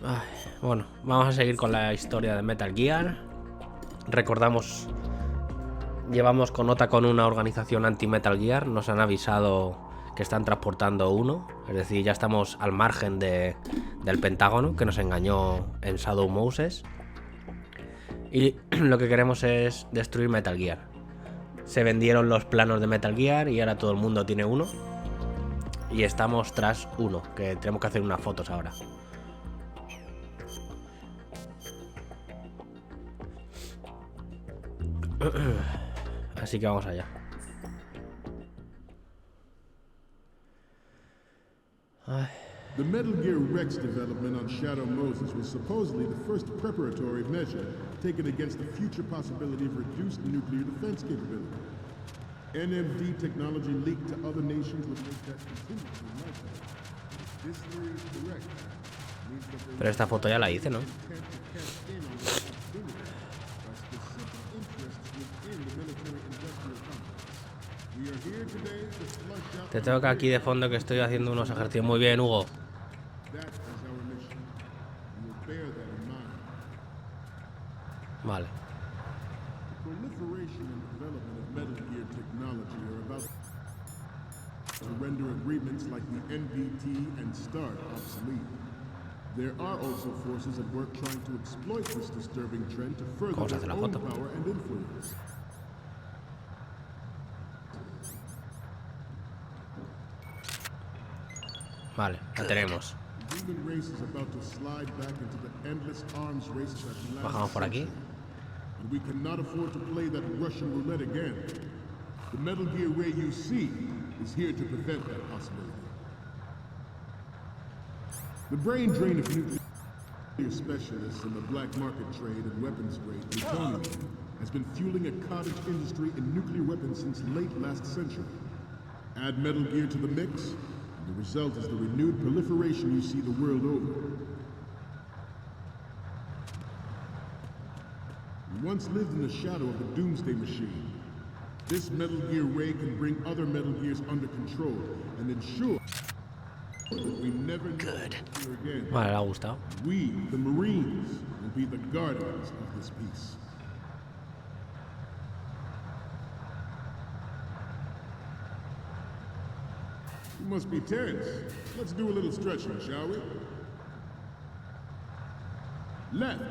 Ay, bueno, vamos a seguir con la historia de Metal Gear. Recordamos, llevamos con nota con una organización anti-Metal Gear. Nos han avisado que están transportando uno. Es decir, ya estamos al margen del Pentágono, que nos engañó en Shadow Moses. Y lo que queremos es destruir Metal Gear. Se vendieron los planos de Metal Gear y ahora todo el mundo tiene uno. Y estamos tras uno, que tenemos que hacer unas fotos ahora. Así que vamos allá. Ay. The Metal Gear Rex development on Shadow Moses was supposedly the first preparatory measure taken against the future possibility of reduced nuclear defense capability. NMD technology leaked to other nations would make that continuously likely. This theory is correct. Pero esta foto ya la hice, ¿no? Te tengo que aquí de fondo que estoy haciendo unos ejercicios. Muy bien, Hugo. Vale. To render agreements like the NPT and STAR obsolete. There are also forces at work trying to exploit this disturbing trend to further their own power and influence. Vale, la tenemos. Bajamos por aquí. We cannot afford to play that Russian roulette again. The Metal Gear Ray you see is here to prevent that possibility. The brain drain of nuclear specialists in the black market trade and weapons grade plutonium has been fueling a cottage industry in nuclear weapons since late last century. Add Metal Gear to the mix, and the result is the renewed proliferation you see the world over. We once lived in the shadow of the Doomsday Machine. This Metal Gear Ray can bring other Metal Gears under control and ensure that we never Good. again. Vale, le ha gustado. We, the Marines, will be the guardians of this peace. You must be tense. Let's do a little stretching, shall we? Left.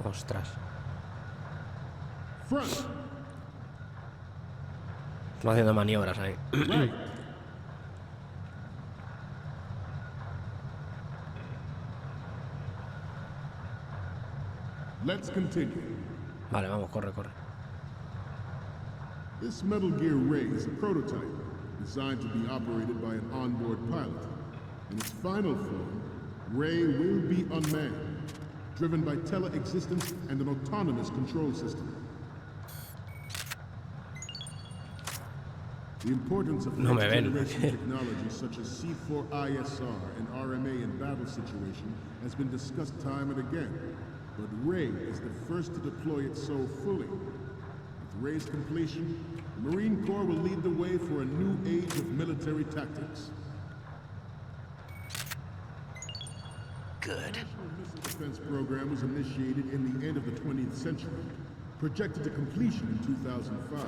Ostras. Front. Estamos haciendo maniobras ahí. Right. Let's continue. Vale, vamos, corre, corre. This Metal Gear Ray is a prototype designed to be operated by an onboard pilot. In its final form, Ray will be unmanned, driven by tele-existence and an autonomous control system. The importance of next-generation technology such as C4ISR and RMA in battle situation has been discussed time and again, but Ray is the first to deploy it so fully. With Ray's completion, the Marine Corps will lead the way for a new age of military tactics. Good. The missile defense program was initiated in the end of the 20th century, projected to completion in 2005.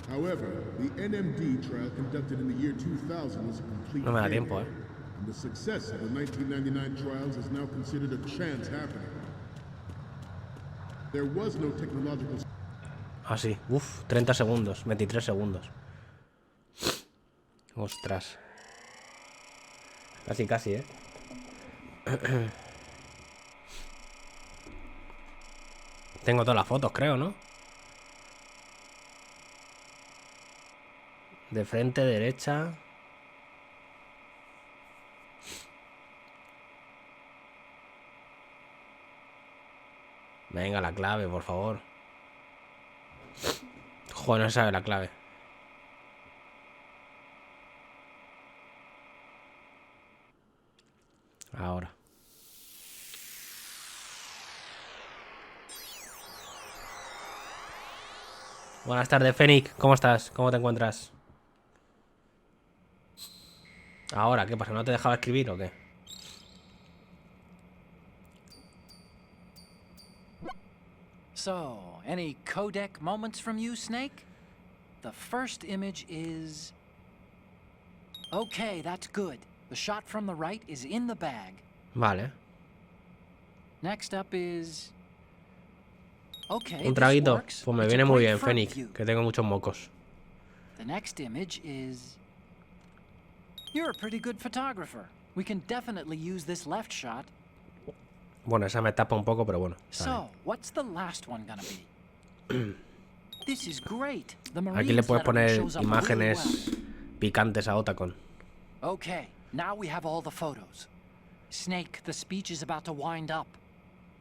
However, the NMD trial conducted in the year 2000 was a complete No me da failure, tiempo, and the success of the 1999 trials is now considered a chance happening. There was no technological... Ah, sí. Uf, 30 segundos, 23 segundos. Ostras. Casi, casi, ¿eh? Tengo todas las fotos, creo, ¿no? De frente, derecha. Venga, la clave, por favor. Joder, no se sabe la clave. Ahora. Buenas tardes, Fénix. ¿Cómo estás? ¿Cómo te encuentras? Ahora, ¿qué pasa? ¿No te dejaba escribir o qué? So, any codec moments from you, Snake? The first image is... Okay, that's good. The shot from the right is in the bag. Vale. Next up is... Okay, Un this traguito. works. Pues me It's a viene muy great bien, front Fénix, view. que tengo muchos mocos. The next image is... You're a pretty good photographer. We can definitely use this left shot. Bueno, esa me tapa un poco, pero bueno. So, what's the last one gonna be? This is great. The Aquí le Marines puedes letterman poner shows up really imágenes picantes a Otacon. well. Okay, now we have all the photos. Snake, the speech is about to wind up.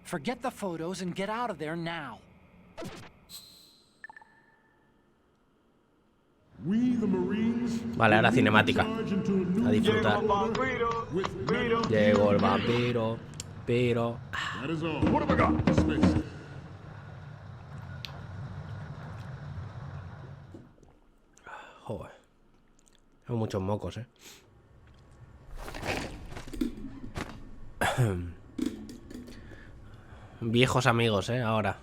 Forget the photos and get out of there now. We, the Marines, Vale, ahora cinemática. charge into a new A disfrutar. with Metal Llegó el vampiro. Pero... That is all. What have I got? Dismissed. Joder. Tengo muchos mocos, Viejos amigos, ahora.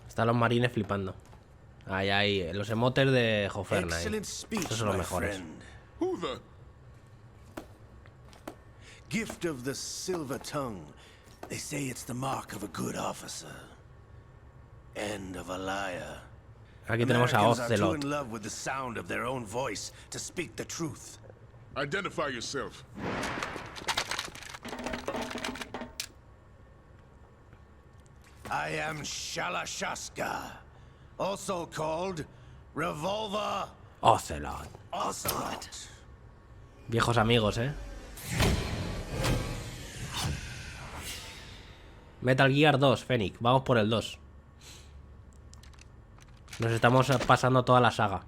Están los marines flipando. Ahí, los emotes de Joferna. Excellent speech, Esos son los my mejores. friend. Who the? Gift of the silver tongue. They say it's the mark of a good officer. End of a liar. Aquí tenemos a Americans are too Ocelot. in love with the sound of their own voice to speak the truth. Identify yourself. I am Shalashaska, also called Revolver Ocelot. Ocelot. Viejos amigos, Metal Gear 2, Fénix. Vamos por el 2. Nos estamos pasando toda la saga.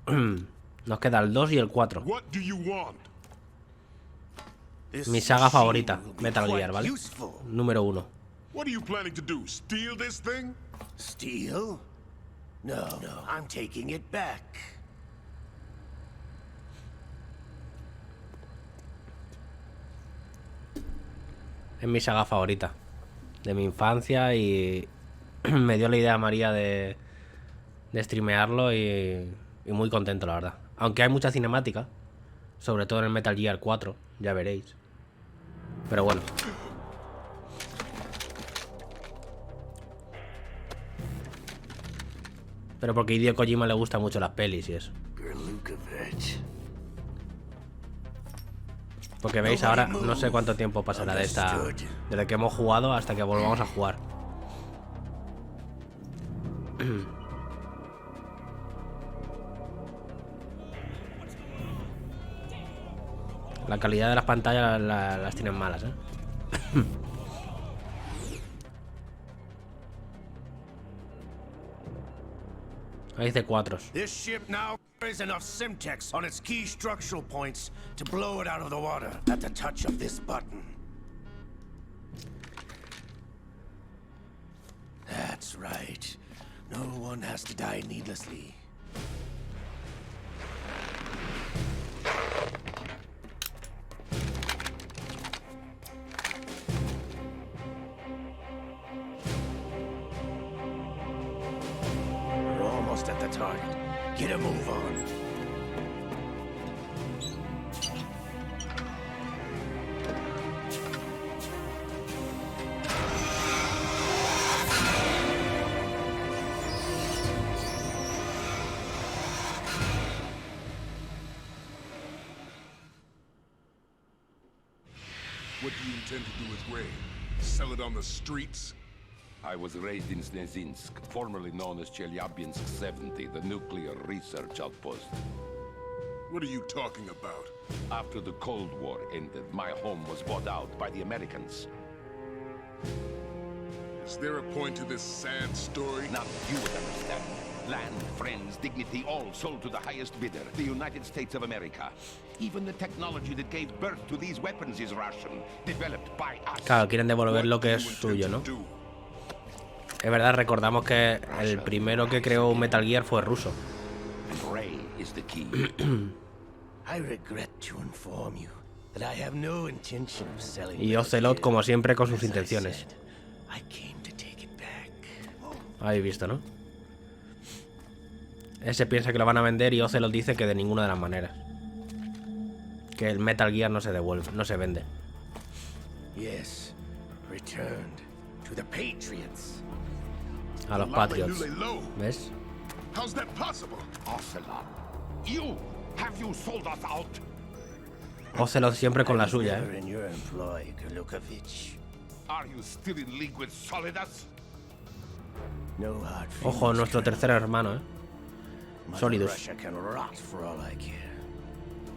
Nos queda el 2 y el 4. What do you want? This Mi saga favorita, machine will be Metal quite Gear, ¿vale? useful. Número 1. What are you planning to do? Steal this thing? Steal? No, I'm taking it back. Es mi saga favorita. De mi infancia y me dio la idea a María de streamearlo y muy contento, la verdad. Aunque hay mucha cinemática, sobre todo en el Metal Gear 4, ya veréis. Pero bueno. Pero porque a Hideo Kojima le gustan mucho las pelis y eso. Porque veis, ahora no sé cuánto tiempo pasará de esta... Desde que hemos jugado hasta que volvamos a jugar. La calidad de las pantallas las tienen malas, Ahí dice 4. This ship now carries enough Simtex on its key structural points to blow it out of the water at the touch of this button. That's right. No one has to die needlessly. We're almost at the target. Get a move on. What do you intend to do with Ray? Sell it on the streets? I was raised in Snezinsk, formerly known as Chelyabinsk 70, the nuclear research outpost. What are you talking about? After the Cold War ended, my home was bought out by the Americans. Is there a point to this sad story? Now you would understand. Land, friends, dignity, all sold to the highest bidder, the United States of America. Even the technology that gave birth to these weapons is Russian, developed by us. Claro, quieren devolver lo que es suyo, ¿no? Es verdad, recordamos que el primero que creó un Metal Gear fue ruso. And Ray is the key. I regret to inform you that I have no intention of selling. Y Ocelot, como siempre, con sus intenciones. I came to take it back. Habéis visto, ¿no? Ese piensa que lo van a vender y Ocelot dice que de ninguna de las maneras. Que el Metal Gear no se devuelve, no se vende. Yes, returned to the Patriots. A los Patriots. ¿Ves? How's that possible? Ocelot. Have you sold us out? Ocelot siempre con la suya, Never in your employ, Kurlukovich. Are you still in league with Solidus? No hard feelings. Ojo, nuestro tercer hermano, Mother Solidus. Russia can rot for all I care.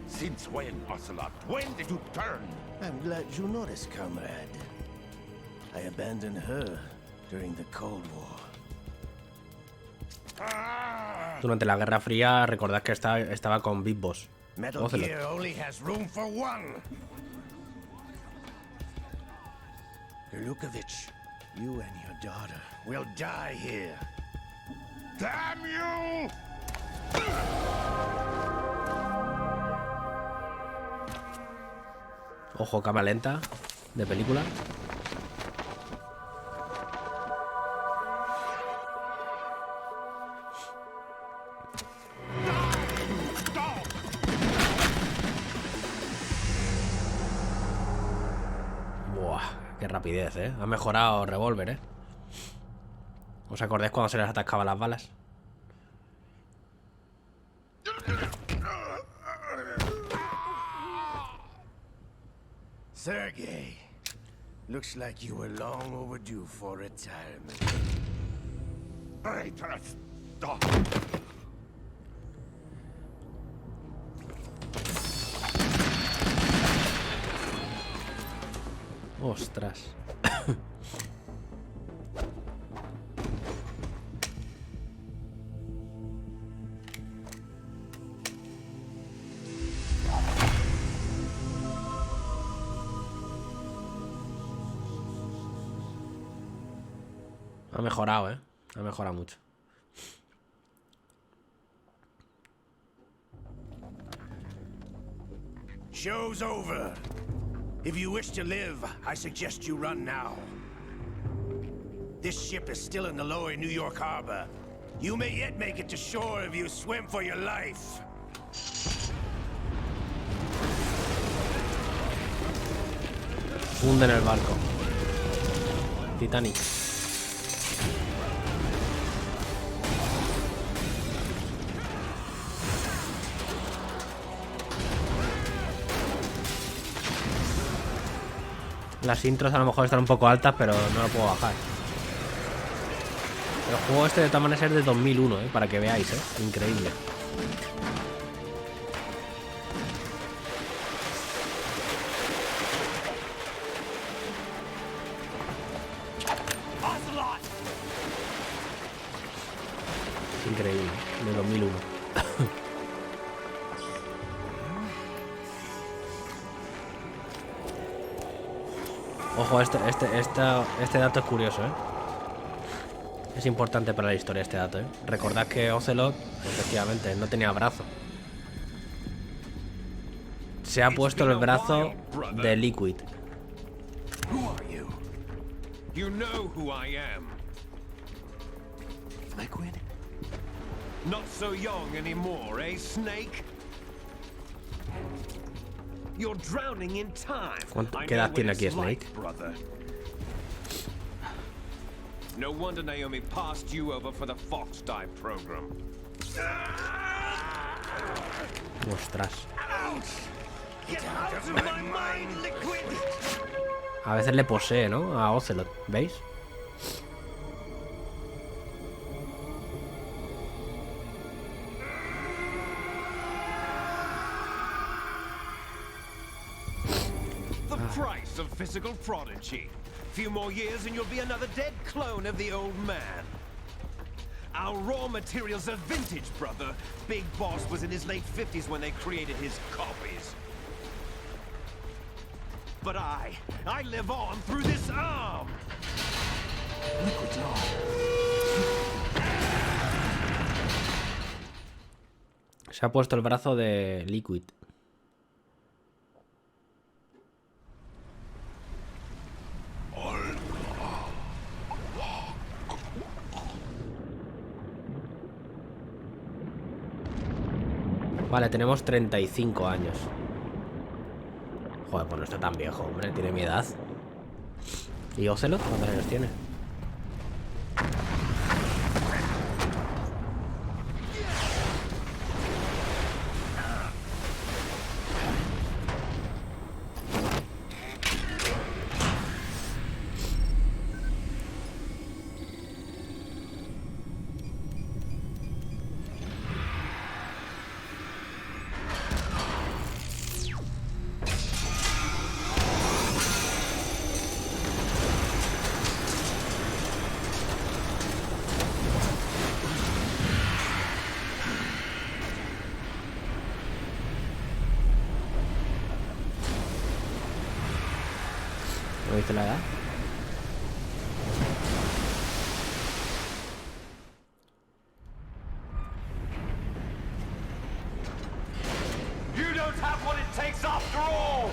Since when, Ocelot? When did you turn? I'm glad you noticed, comrade. I abandoned her during the Cold War. Durante la Guerra Fría, recordad que estaba con VÍDEOS. Metal Ocelot. Gear only has room for one. Kurlukovich, you and your daughter will die here. Damn you! Ojo, cámara lenta de película. Buah, qué rapidez, ¿eh? Ha mejorado Revolver, ¿eh? ¿Os acordáis cuando se les atascaban las balas? Sergei, looks like you were long overdue for retirement. Traitors! Stop! Ostras. Ha mejorado, ¿eh? Ha mejorado mucho. Show's over. If you wish to live, I suggest you run now. This ship is still in the lower New York harbor. You may yet make it to shore if you swim for your life. Hunde en el barco. Titanic. Las intros a lo mejor están un poco altas, pero no lo puedo bajar. El juego este de todas maneras es de 2001, para que veáis, increíble. Es increíble, de 2001. Ojo, este dato es curioso, Es importante para la historia este dato, Recordad que Ocelot, efectivamente, no tenía brazo. Se ha puesto el brazo de Liquid. Who are you? You know who I am. Liquid? Not so young anymore, eh, Snake? You're drowning in time. ¿Qué edad tiene aquí Snake? Brother. No wonder Naomi passed you over for the Fox Dive program. Ostras. Get out of my mind, Liquid! A veces le posee, ¿no? A Ocelot, ¿veis? The price of physical prodigy. Few more years and you'll be another dead clone of the old man. Our raw materials are vintage, brother. Big Boss was in his late 50s when they created his copies. But I live on through this arm. Se ha puesto el brazo de Liquid. Vale, tenemos 35 años. Joder, pues no está tan viejo, hombre. Tiene mi edad. ¿Y Ocelot? ¿Cuántos años tiene? ¿No viste la edad? You don't have what it takes after all!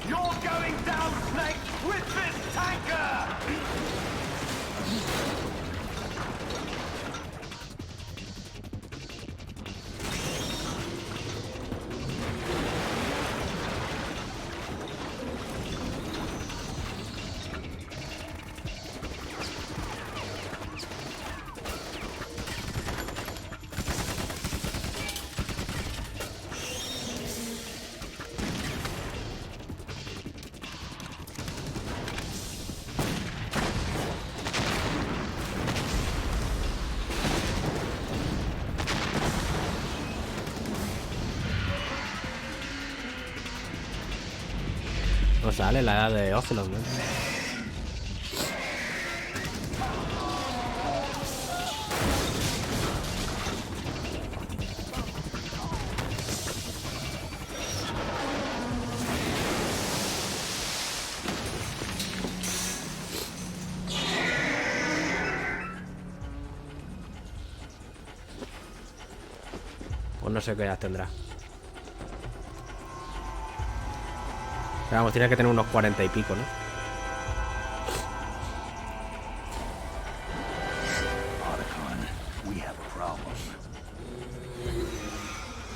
You're going down, Snake, with this tanker! No sale la edad de Ocelot, ¿no? Pues no sé qué edad tendrá. Pero vamos, tiene que tener unos 40 y pico, ¿no?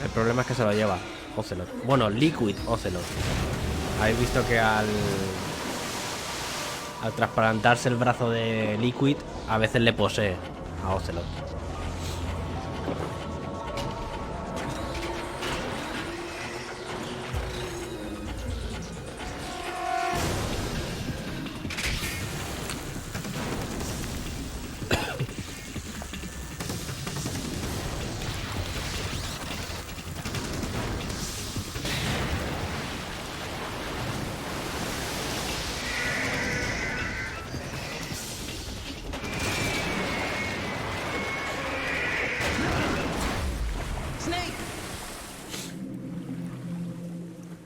El problema es que se lo lleva Ocelot. Bueno, Liquid Ocelot. Habéis visto que al trasplantarse el brazo de Liquid, a veces le posee a Ocelot.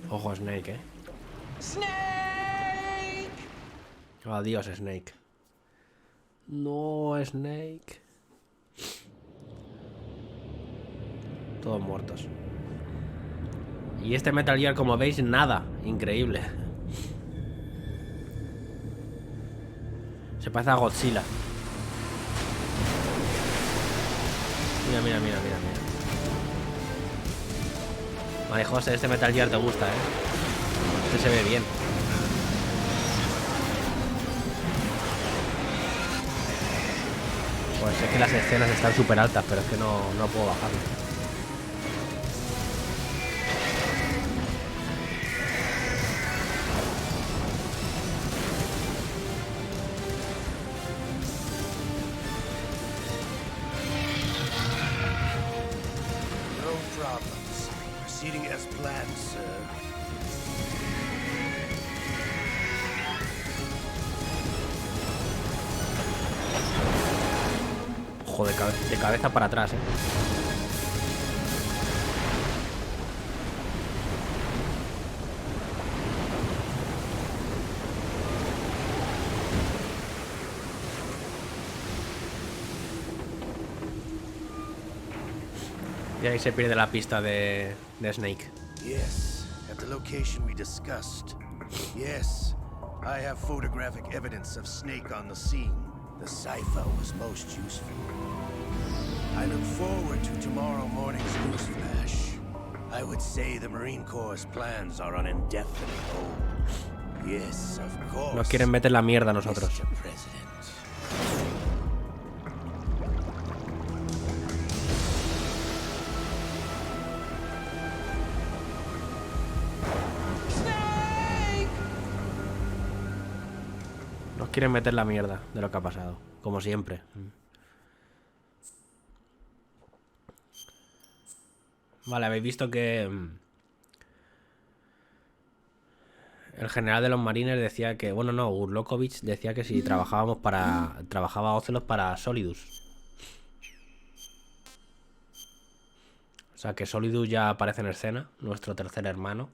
Ojo, Snake, Snake! Adiós, Snake. No, Snake. Todos muertos. Y este Metal Gear, como veis, nada. Increíble. Se parece a Godzilla. Mira, mira, mira, mira, mira. Vale, José, este Metal Gear te gusta, ¿eh? Este se ve bien. Pues es que las escenas están súper altas, pero es que no puedo bajarlo. No problems. Proceeding as planned, sir. Ojo, de cabeza para atrás, ¿eh? Y ahí se pierde la pista de Snake. Yes, at the location we discussed. Yes, I have photographic evidence of Snake on the scene. The cipher was most useful. I look forward to tomorrow morning's news flash. I would say the Marine Corps' plans are on indefinite hold. Yes, of course. Nos quieren meter la mierda a nosotros. Mr. President. Nos quieren meter la mierda de lo que ha pasado, como siempre. Vale, habéis visto que el general de los marines decía que, bueno, no, Urlokovich decía que si trabajaba Ocelot para Solidus. O sea que Solidus ya aparece en escena, nuestro tercer hermano.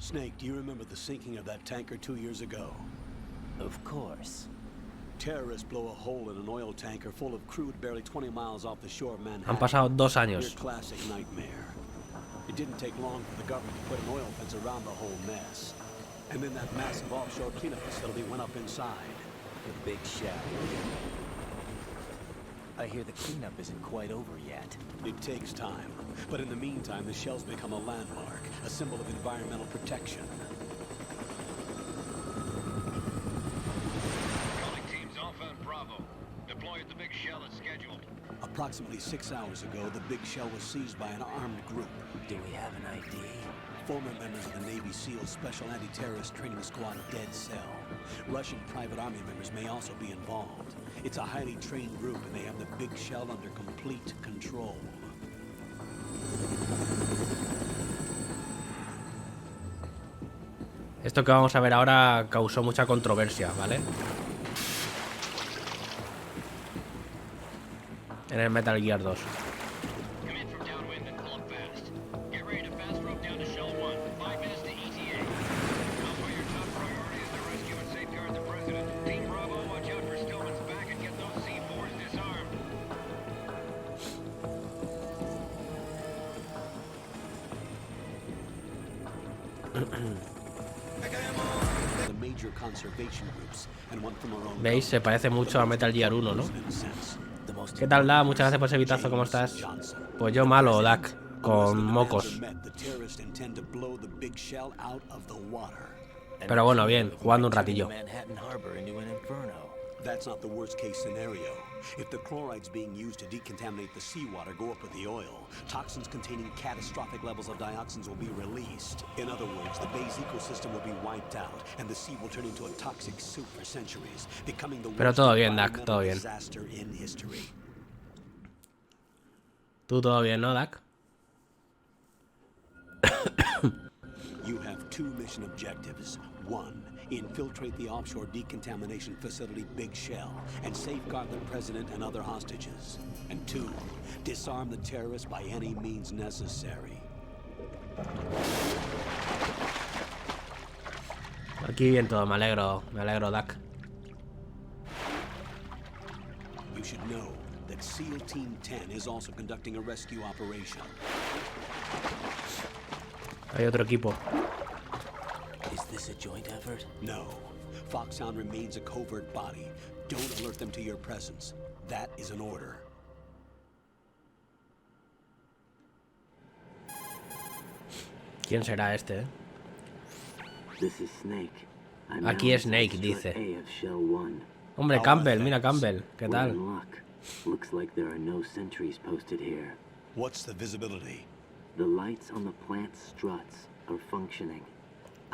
Snake, do you remember the sinking of that tanker 2 years ago? Of course. Terrorists blow a hole in an oil tanker full of crude barely 20 miles off the shore of Manhattan. Han pasado 2 años. Your classic nightmare. It didn't take long for the government to put an oil fence around the whole mess. And then that massive offshore cleanup facility went up inside. The big shell. I hear the cleanup isn't quite over yet. It takes time. But in the meantime, the shell's become a landmark, a symbol of environmental protection. Calling teams Alpha and Bravo. Deploy at the big shell as scheduled. Approximately 6 hours ago, the big shell was seized by an armed group. Do we have an ID? Former members of the Navy SEALs Special Anti-Terrorist Training Squad Dead Cell. Russian private army members may also be involved. It's a highly trained group and they have the big shell under complete control. Esto que vamos a ver ahora causó mucha controversia, ¿vale? En el Metal Gear 2. ¿Veis? Se parece mucho a Metal Gear 1, ¿no? ¿Qué tal, Da? Muchas gracias por ese vitazo, ¿cómo estás? Pues yo malo, Dak, con mocos. Pero bueno, bien, jugando un ratillo. That's not the worst case scenario. If the chlorides being used to decontaminate the seawater go up with the oil, toxins containing catastrophic levels of dioxins will be released. In other words, the bay's ecosystem will be wiped out, and the sea will turn into a toxic soup for centuries, becoming the Pero todo bien, Dak, todo bien. disaster in history. Tú todo bien, ¿no, Dak? You have 2 mission objectives. 1, infiltrate the offshore decontamination facility Big Shell and safeguard the president and other hostages. And 2, disarm the terrorists by any means necessary. Aquí bien todo, me alegro, Dak. You should know that SEAL Team 10 is also conducting a rescue operation. Hay otro equipo. Is this a joint effort? No. Foxhound remains a covert body. Don't alert them to your presence. That is an order. ¿Quién será este, This is Snake. I'm Aquí es Snake, dice. Hombre, Campbell, mira Campbell. ¿Qué tal? Looks like there are no sentries posted here. What's the visibility? The lights on the plant struts are functioning.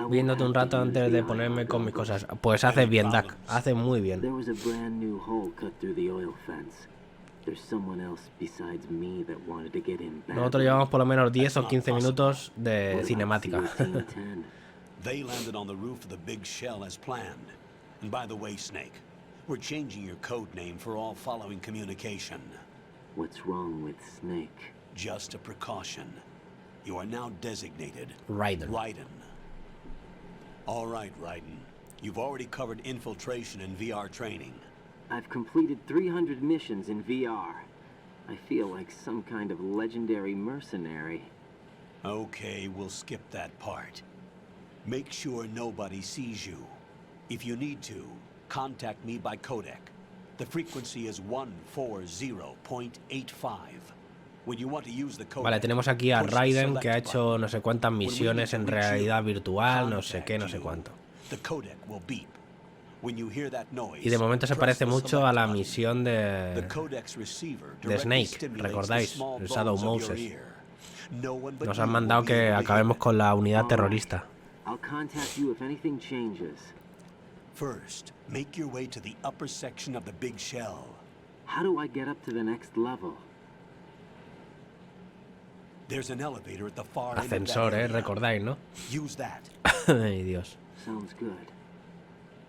Viéndote un rato antes de ponerme con mis cosas. Pues haces bien, Dak. Haces muy bien. There was a brand new hole cut through the oil fence. There's someone else besides me that wanted to get in. Nosotros llevamos por lo menos 10 o 15 minutos de cinemática. They landed on the roof of the big shell as planned. And by the way, Snake, we're changing your code name for all following communication. What's wrong with Snake? Just a precaution. You are now designated Raiden. Raiden. All right, Raiden. You've already covered infiltration and VR training. I've completed 300 missions in VR. I feel like some kind of legendary mercenary. Okay, we'll skip that part. Make sure nobody sees you. If you need to, contact me by codec. The frequency is 140.85. When you want to use the codec, Vale, tenemos aquí a push the Raiden, select que ha hecho button. no sé cuántas When we misiones need en to reach realidad you, virtual, no sé qué, no contact sé you. cuánto. The codec will beep. When you hear that noise, Y de momento se press parece the mucho a select la button. misión The de codec's receiver de directly Snake, stimulates the recordáis, small el Shadow bones of your Moses. ear. No one but Nos you han will mandado be que able to acabemos hear it. con la unidad All terrorista. right. I'll contact you if anything changes. First, make your way to the upper section of the big shell. How do I get up to the next level? There's an elevator at the far end of that Ascensor, area. recordáis, ¿no? Use that. Ay, Dios. Sounds good.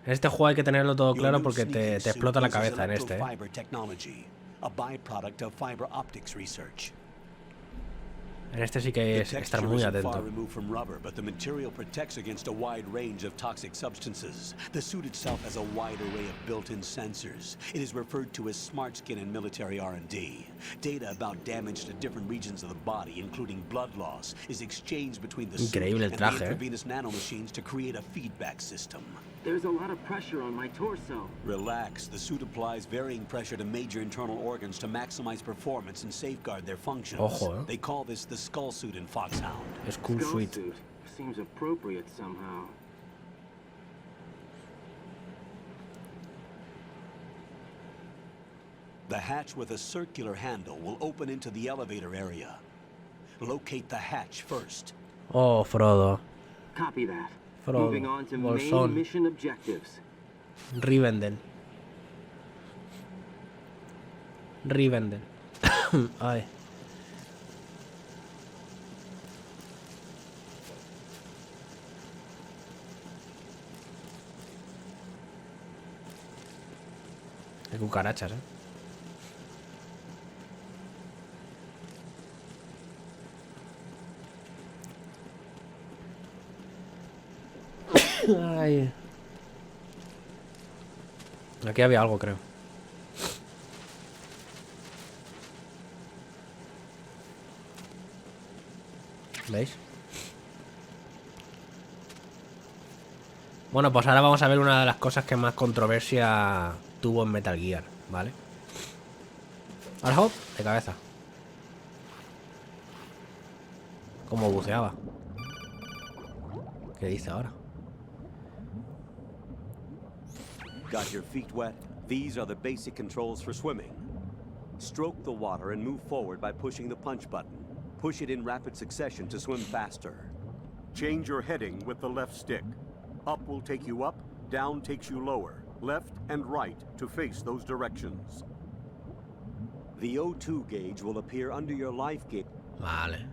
En este juego hay que tenerlo todo Your claro new porque te sneaking suit explota la uses cabeza en este, electrofiber technology, a byproduct of fiber optics research. En este sí que es The estar texture muy isn't far atento. removed from rubber, but the material protects against a wide range of toxic substances. The suit itself has a wide array of built-in sensors. It is referred to as smart skin in military R&D. Data about damage to different regions of the body, including blood loss, is exchanged between the suit Increíble el and traje, the intravenous nanomachines to create a feedback system. There's a lot of pressure on my torso. Relax. The suit applies varying pressure to major internal organs to maximize performance and safeguard their functions. Ojo, They call this the skull suit in Foxhound. Skull Skull Suite. suit seems appropriate somehow. The hatch with a circular handle will open into the elevator area. Locate the hatch first. Oh, Frodo. Copy that. Frodo. Moving on to Bolsón. main mission objectives. Rivendell. Rivendell. Ay. Hay cucarachas, Ay. Aquí había algo, creo. ¿Veis? Bueno, pues ahora vamos a ver una de las cosas que más controversia tuvo en Metal Gear, ¿vale? Al hop, de cabeza. Como buceaba. ¿Qué dice ahora? Got your feet wet? These are the basic controls for swimming. Stroke the water and move forward by pushing the punch button. Push it in rapid succession to swim faster. Change your heading with the left stick. Up will take you up, down takes you lower. Left and right to face those directions. The O2 gauge will appear under your life gauge. Vale.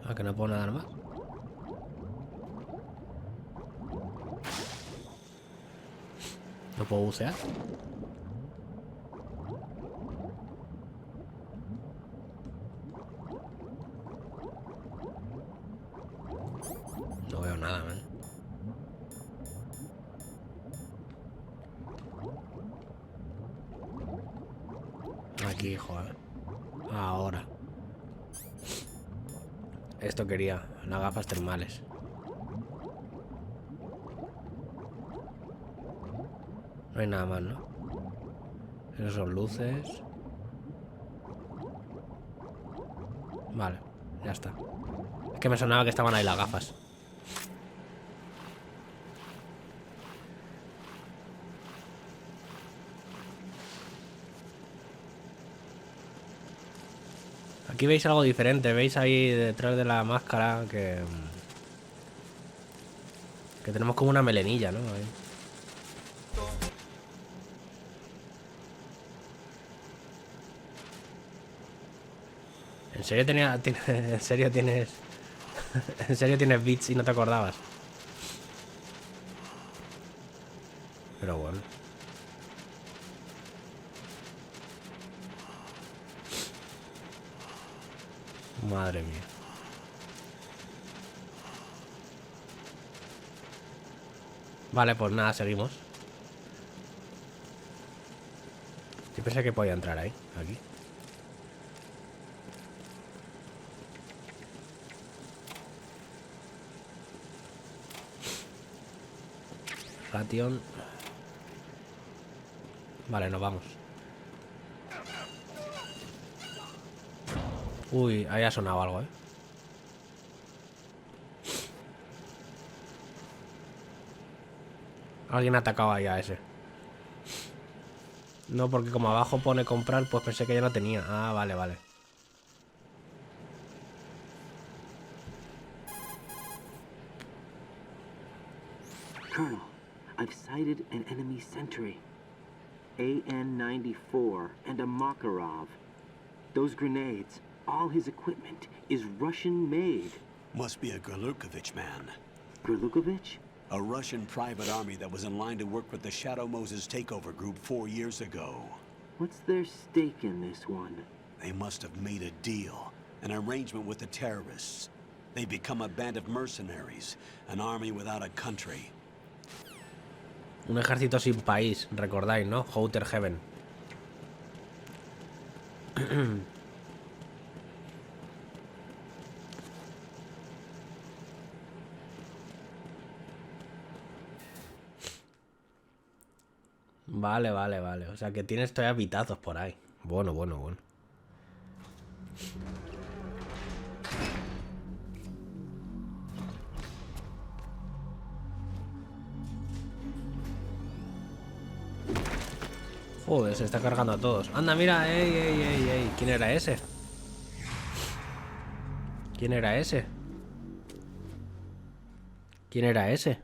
Ah, que no puedo nadar más. ¿No puedo bucear? No veo nada, man. Aquí, joder. Ahora. Esto quería, las gafas termales. No hay nada más, ¿no? Esos son luces. Vale, ya está. Es que me sonaba que estaban ahí las gafas. Aquí veis algo diferente. Veis ahí detrás de la máscara que tenemos como una melenilla, ¿no? Ahí. ¿En serio en serio tienes en serio tienes bits y no te acordabas? Pero bueno. Madre mía. Vale, pues nada, seguimos. Yo pensé que podía entrar ahí, aquí. Ration. Vale, nos vamos. Uy, ahí ha sonado algo, ¿eh? Alguien ha atacado ahí a ese. No, porque como abajo pone comprar, pues pensé que ya no tenía. Ah, vale, vale. Colonel, I've sighted an enemy sentry. AN-94 and a Makarov. Those grenades, all his equipment is Russian-made. Must be a Grlukovich man. Grlukovich? A Russian private army that was in line to work with the Shadow Moses takeover group 4 years ago. What's their stake in this one? They must have made a deal, an arrangement with the terrorists. They become a band of mercenaries, an army without a country. Un ejército sin país, recordáis, ¿no? Outer Heaven. Vale, vale, vale. O sea que tienes todavía habitados por ahí. Bueno, bueno, bueno. Joder, se está cargando a todos. Anda, mira, ey, ey, ey, ey. ¿Quién era ese? ¿Quién era ese? ¿Quién era ese?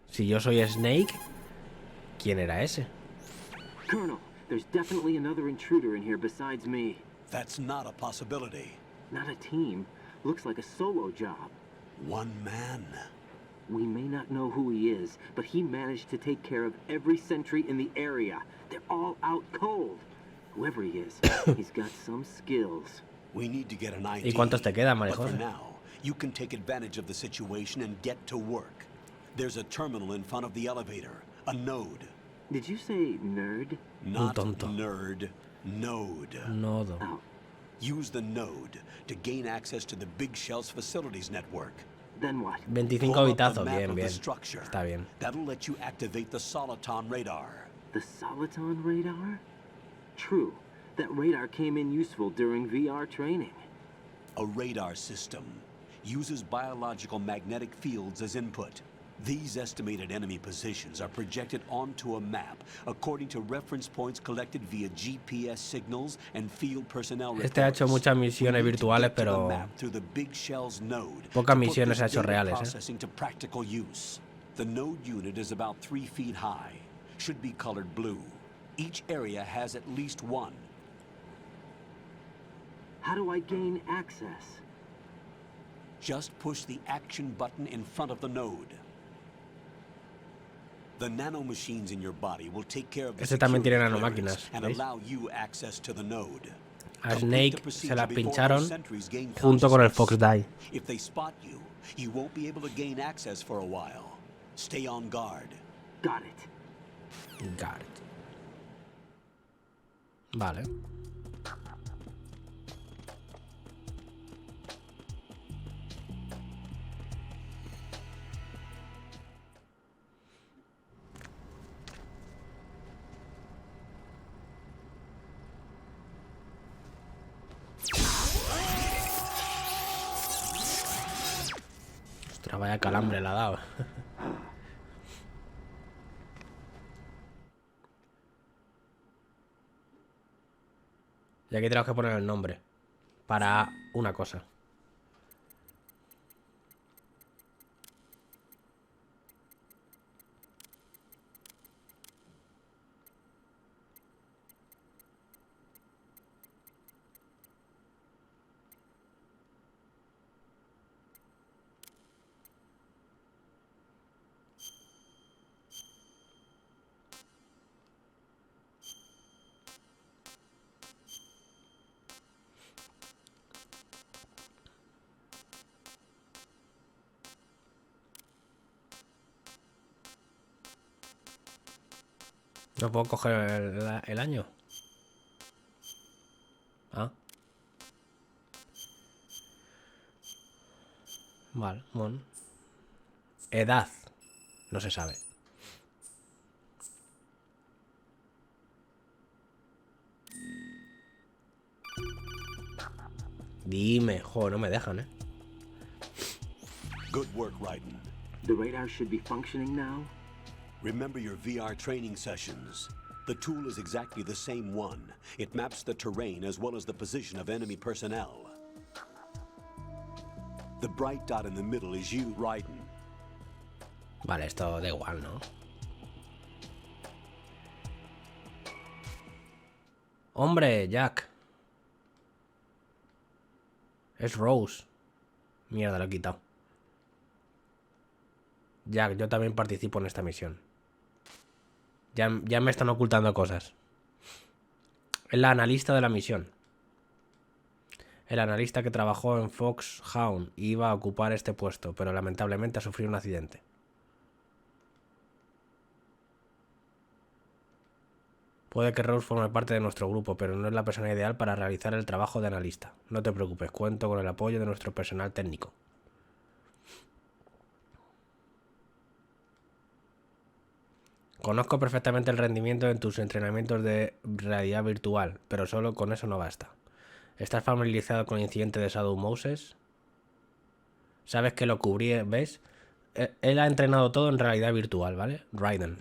Si yo soy Snake, ¿quién era ese? Colonel, there's definitely another intruder in here besides me. That's not a possibility. Not a team. Looks like a solo job. One man. We may not know who he is, but he managed to take care of every sentry in the area. They're all out cold. Whoever he is, he's got some skills. We need to get an ID. ¿Y cuántos te quedan, But María for José? now, you can take advantage of the situation and get to work. There's a terminal in front of the elevator, a node. Did you say nerd? Not tonto. nerd, node. Nodo. Oh, Use the node to gain access to the Big Shell's facilities network. then what? 25 Pull up the habitazos, map bien, of the bien. structure. Está bien. That'll let you activate the Soliton radar. The Soliton radar? True. That radar came in useful during VR training. A radar system uses biological magnetic fields as input. These estimated enemy positions are projected onto a map according to reference points collected via GPS signals and field personnel reports. Este ha hecho muchas misiones We need to virtuales, get to the pero map through the Big Shell's node pocas to put misiones this ha hecho data reales, processing to practical use. The node unit is about 3 feet high. Should be colored blue. Each area has at least one. How do I gain access? Just push the action button in front of the node. The nanomachines in your body will take care of the Este también tiene security nanomáquinas, clearance and ¿veis? allow you access to the node. A Complete Snake the se procedure la before pincharon those sentries gain junto con el consciousness. Fox Die. If they spot you, you won't be able to gain access for a while. Stay on guard. Got it. Got it. Vale. Ostras, vaya calambre la ha dado. Y aquí tenemos que poner el nombre para una cosa. ¿No puedo coger el año? Ah. Vale, bueno. Edad. No se sabe. Dime, joder, no me dejan, ¿eh? Good work, Raiden. The radar should be functioning now. Remember your VR training sessions. The tool is exactly the same one. It maps the terrain as well as the position of enemy personnel. The bright dot in the middle is you, Raiden. Vale, esto da igual, ¿no? Hombre, Jack. Es Rose. Mierda, lo he quitado. Jack, yo también participo en esta misión. Ya me están ocultando cosas. Es la analista de la misión. El analista que trabajó en Foxhound iba a ocupar este puesto, pero lamentablemente ha sufrido un accidente. Puede que Rose forme parte de nuestro grupo, pero no es la persona ideal para realizar el trabajo de analista. No te preocupes, cuento con el apoyo de nuestro personal técnico. Conozco perfectamente el rendimiento en tus entrenamientos de realidad virtual, pero solo con eso no basta. ¿Estás familiarizado con el incidente de Shadow Moses? ¿Sabes que lo cubrí, ves? Él ha entrenado todo en realidad virtual, ¿vale? Raiden.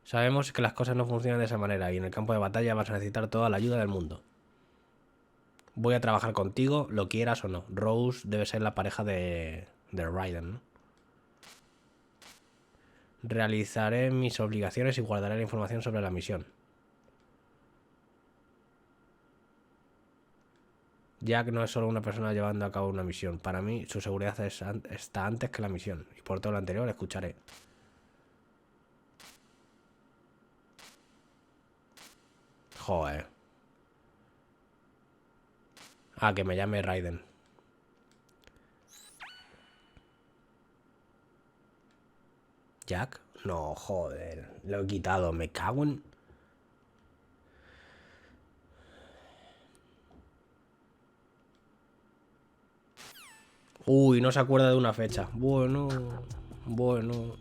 Sabemos que las cosas no funcionan de esa manera y en el campo de batalla vas a necesitar toda la ayuda del mundo. Voy a trabajar contigo, lo quieras o no. Rose debe ser la pareja de Raiden, ¿no? Realizaré mis obligaciones y guardaré la información sobre la misión. Jack no es solo una persona llevando a cabo una misión. Para mí, su seguridad está antes que la misión. Y por todo lo anterior, escucharé. Joder. Ah, que me llame Raiden. ¿Jack? No, joder. Lo he quitado. Me cago en... Uy, no se acuerda de una fecha. Bueno. Bueno.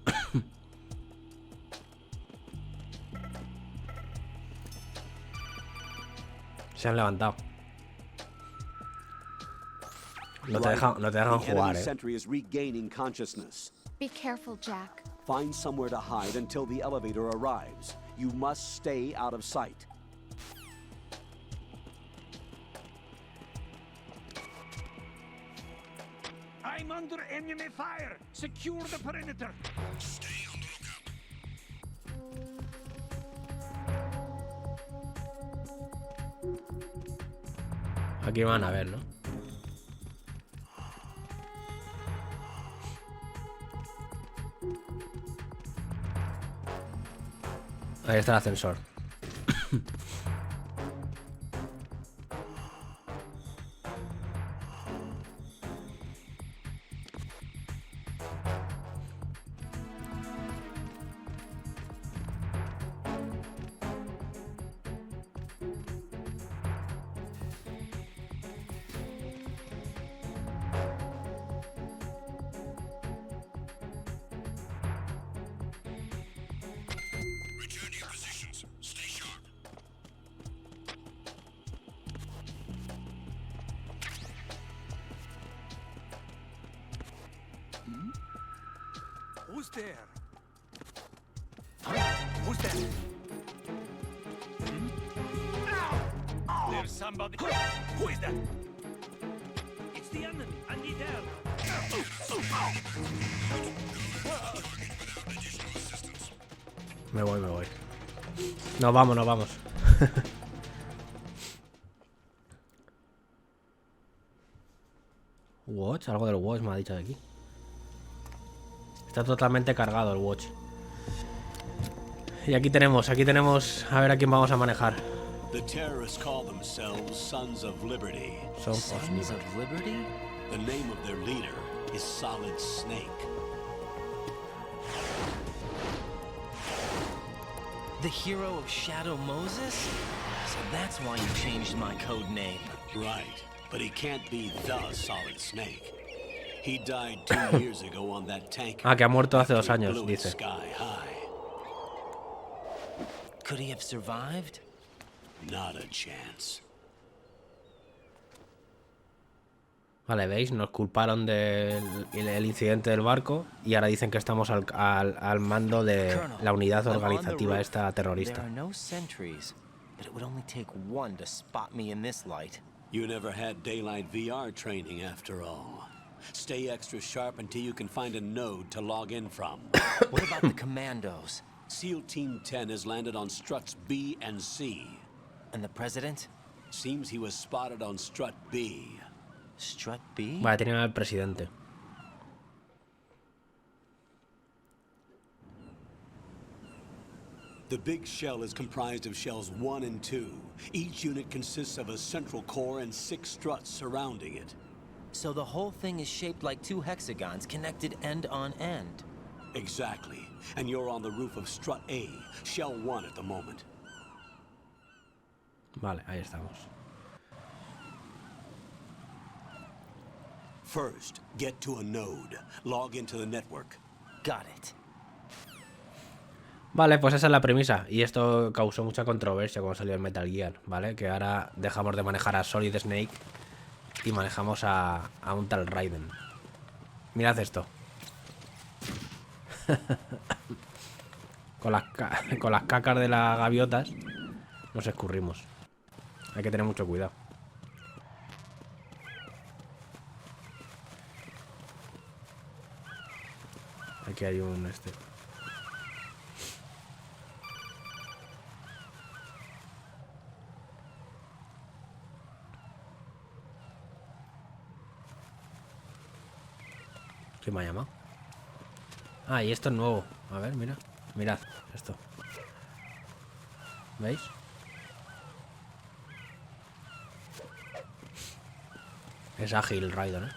Se han levantado. No te dejan jugar, Sentry is regaining consciousness. Be careful, Jack. Find somewhere to hide until the elevator arrives. You must stay out of sight. I'm under enemy fire. Secure the perimeter. Stay on the lookout. Aquí van a ver, ¿no? Ahí está el ascensor. Return to your positions. Stay sharp. Who's there? Who's there? There's somebody. Who is that? It's the enemy. I need help. Me voy. Nos vamos. Watch, algo del watch me ha dicho de aquí. Está totalmente cargado el watch. Y aquí tenemos, a ver a quién vamos a manejar. The terrorists call themselves Sons of Liberty. Sons of Liberty? The name of their leader is Solid Snake. The hero of Shadow Moses? So that's why you changed my code name. Right, but he can't be the Solid Snake. He died 2 years ago on that tank. Ah, que ha muerto hace 2 años, dice. Sky high. Could he have survived? Not a chance. Vale, ¿veis? Nos culparon del incidente del barco y ahora dicen que estamos al mando de la unidad organizativa esta terrorista. There are no sentries, but it would only take one to spot me in this light. You never had daylight VR training after all. Stay extra sharp until you can find a node to log in from. What about the commandos? SEAL Team 10 has landed on struts B and C. And the president? Seems he was spotted on strut B. Strut B? Vale, tienen al presidente. The big shell is comprised of shells 1 and 2. Each unit consists of a central core and 6 struts surrounding it. So the whole thing is shaped like 2 hexagons connected end on end. Exactly. And you're on the roof of strut A, shell 1 at the moment. Vale, ahí estamos. First, get to a node. Log into the network. Got it. Vale, pues esa es la premisa. Y esto causó mucha controversia cuando salió el Metal Gear, ¿vale? Que ahora dejamos de manejar a Solid Snake y manejamos a un tal Raiden. Mirad esto. Con las cacas de las gaviotas nos escurrimos. Hay que tener mucho cuidado. Aquí hay un ¿Quién me ha llamado? Ah, y esto es nuevo. A ver, mira. Mirad esto. ¿Veis? Es ágil Raiden, ¿eh?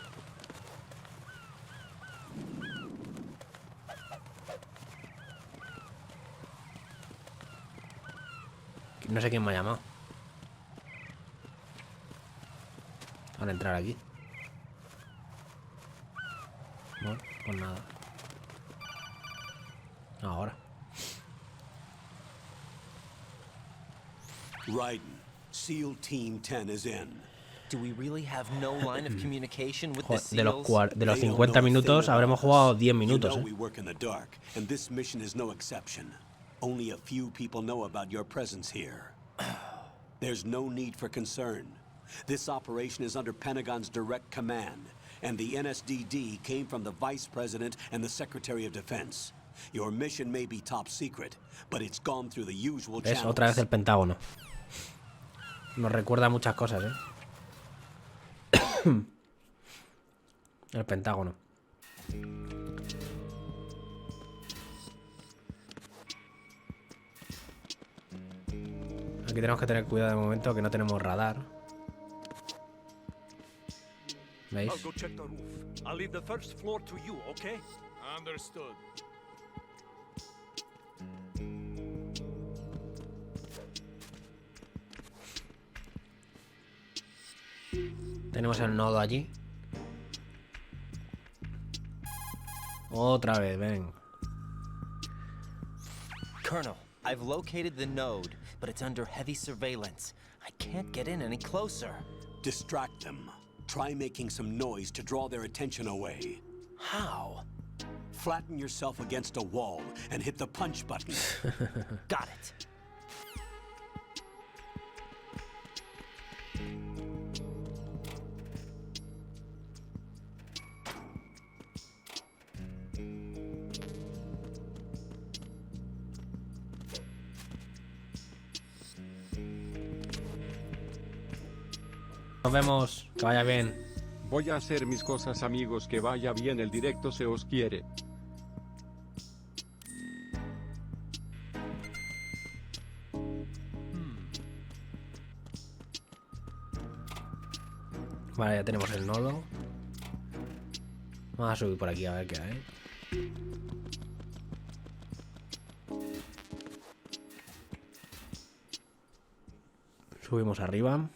No sé quién me ha llamado. Van a entrar aquí. Bueno, pues nada. Ahora. Raiden, SEAL Team 10 is in. Do we really have no line of communication with the Joder, SEALs? de los 50 minutos habremos jugado 10 minutos, You know we work in the dark, and this mission is no exception. Only a few people know about your presence here. There's no need for concern. This operation is under Pentagon's direct command, and the NSDD came from the Vice President and the Secretary of Defense. Your mission may be top secret, but it's gone through the usual channels. Es otra vez el Pentágono. Nos recuerda muchas cosas, ¿eh? El Pentágono. Aquí tenemos que tener cuidado de momento que no tenemos radar. ¿Veis? I'll go check the roof. I'll leave the first floor to you, okay? Understood. Tenemos el nodo allí. Otra vez, ven. Colonel, I've located the node, but it's under heavy surveillance. I can't get in any closer. Distract them. Try making some noise to draw their attention away. How? Flatten yourself against a wall and hit the punch button. Got it. Nos vemos. Que vaya bien. Voy a hacer mis cosas, amigos, que vaya bien el directo, se os quiere. Vale, ya tenemos el nodo. Vamos a subir por aquí a ver qué hay. Subimos arriba.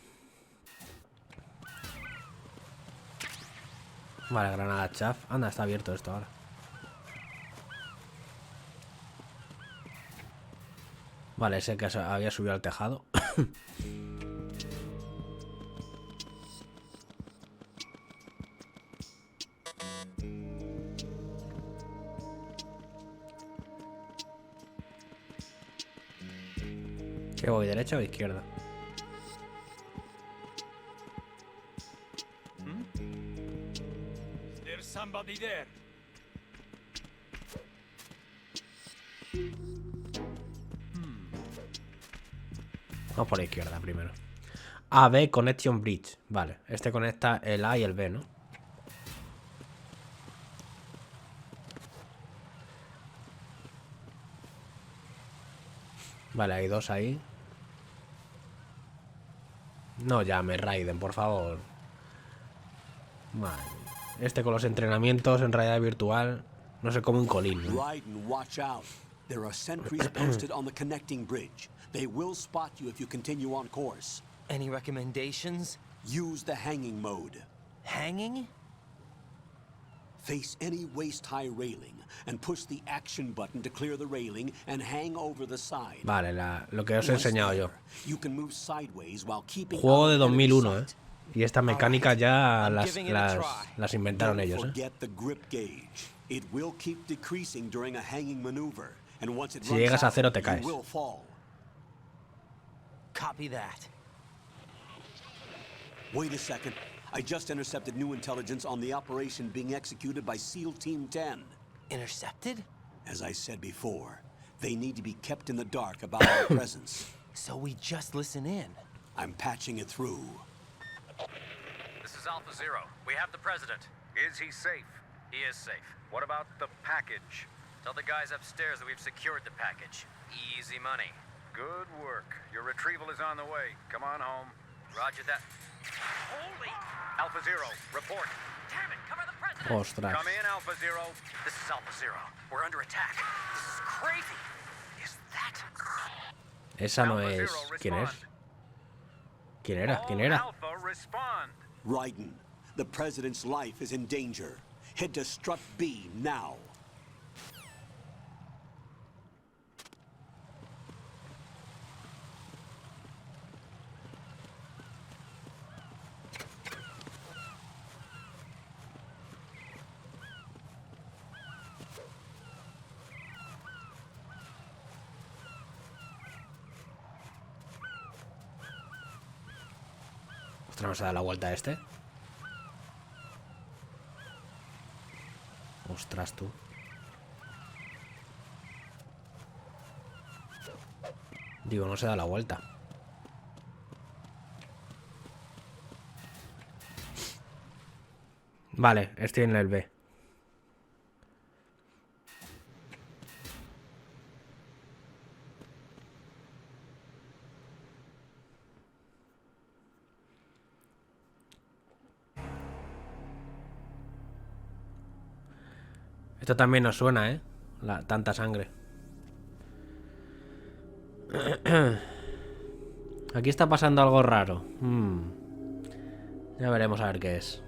Vale, granada chaff. Anda, está abierto esto ahora. Vale, ese que había subido al tejado. ¿Qué voy, derecha o izquierda? There's somebody there. Vamos por la izquierda primero. A-B Connection Bridge. Vale, este conecta el A y el B, ¿no? Vale, hay dos ahí. No llame, Raiden, por favor. Vale. Este con los entrenamientos en realidad virtual. No sé, como un colín, ¿no? Raiden, watch out. There are sentries posted on the connecting bridge. They will spot you if you continue on course. Any recommendations? Use the hanging mode. Hanging? Face any waist-high railing and push the action button to clear the railing and hang over the side. Vale, lo que os he enseñado yo. You can move sideways while keeping Juego de out of enemy 2001, sight. Y esta mecánica ya las inventaron Don't ellos, forget the grip gauge. It will keep decreasing during a hanging maneuver, and once it Si runs llegas a out, cero te you caes. will fall. Copy that. Wait a second. I just intercepted new intelligence on the operation being executed by SEAL Team 10. Intercepted? As I said before, they need to be kept in the dark about our presence. So we just listen in. I'm patching it through. This is Alpha Zero. We have the president. Is he safe? He is safe. What about the package? Tell the guys upstairs that we've secured the package. Easy money. Good work. Your retrieval is on the way. Come on home. Roger that. Holy! Alpha Zero, report. Damn it, cover the president. Ostras. Come in, Alpha Zero. This is Alpha Zero. We're under attack. This is crazy. Is that... Esa no Alpha es... Zero, ¿Quién es? respond. ¿Quién era? All ¿Quién era? Alpha, respond. Raiden, the president's life is in danger. Head to Strut B now. Ostras, ¿no se da la vuelta a este? Ostras, tú. Digo, no se da la vuelta. Vale, estoy en el B. Esto también nos suena, ¿eh? Tanta sangre. Aquí está pasando algo raro. Ya veremos a ver qué es.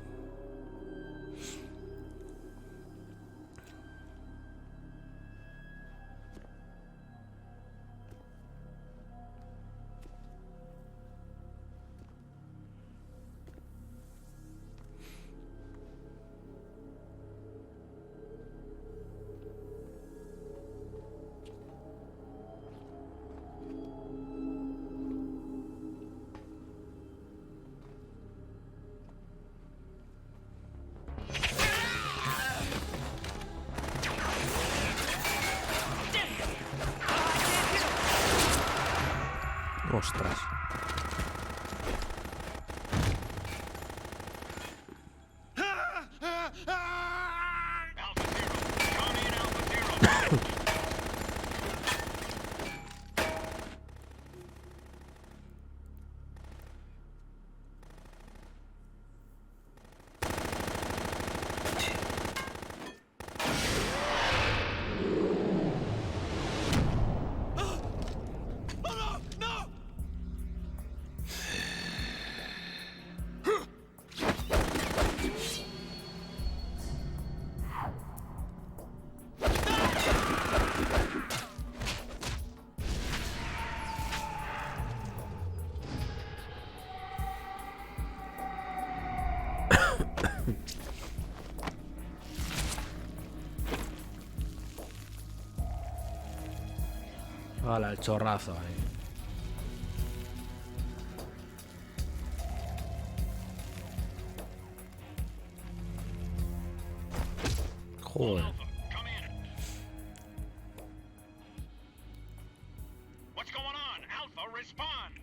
Ostras. Hola, el chorrazo ahí. Joder. What's going on? Alpha, respond!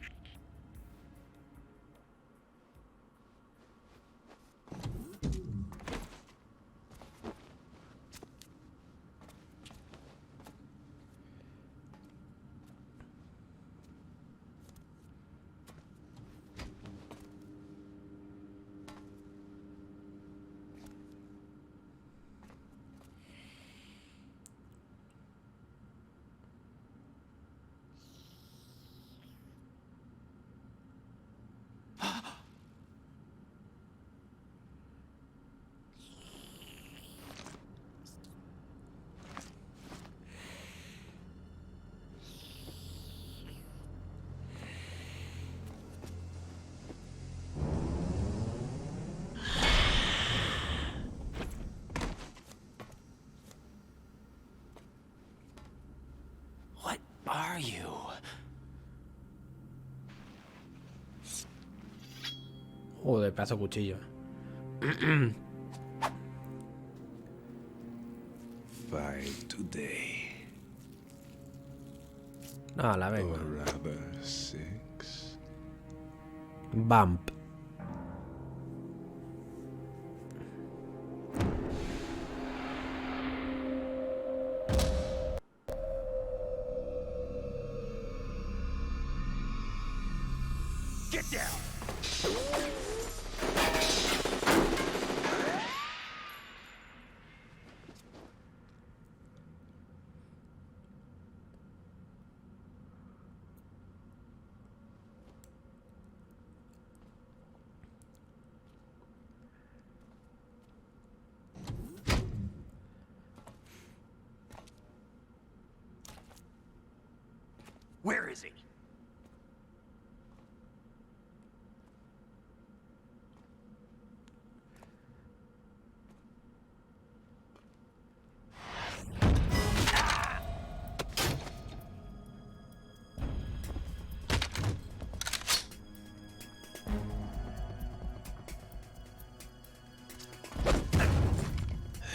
Are you? Joder, pedazo de cuchillo. Fight today. Ah, la venga. Or rather 6. Bump. Get down! Where is he?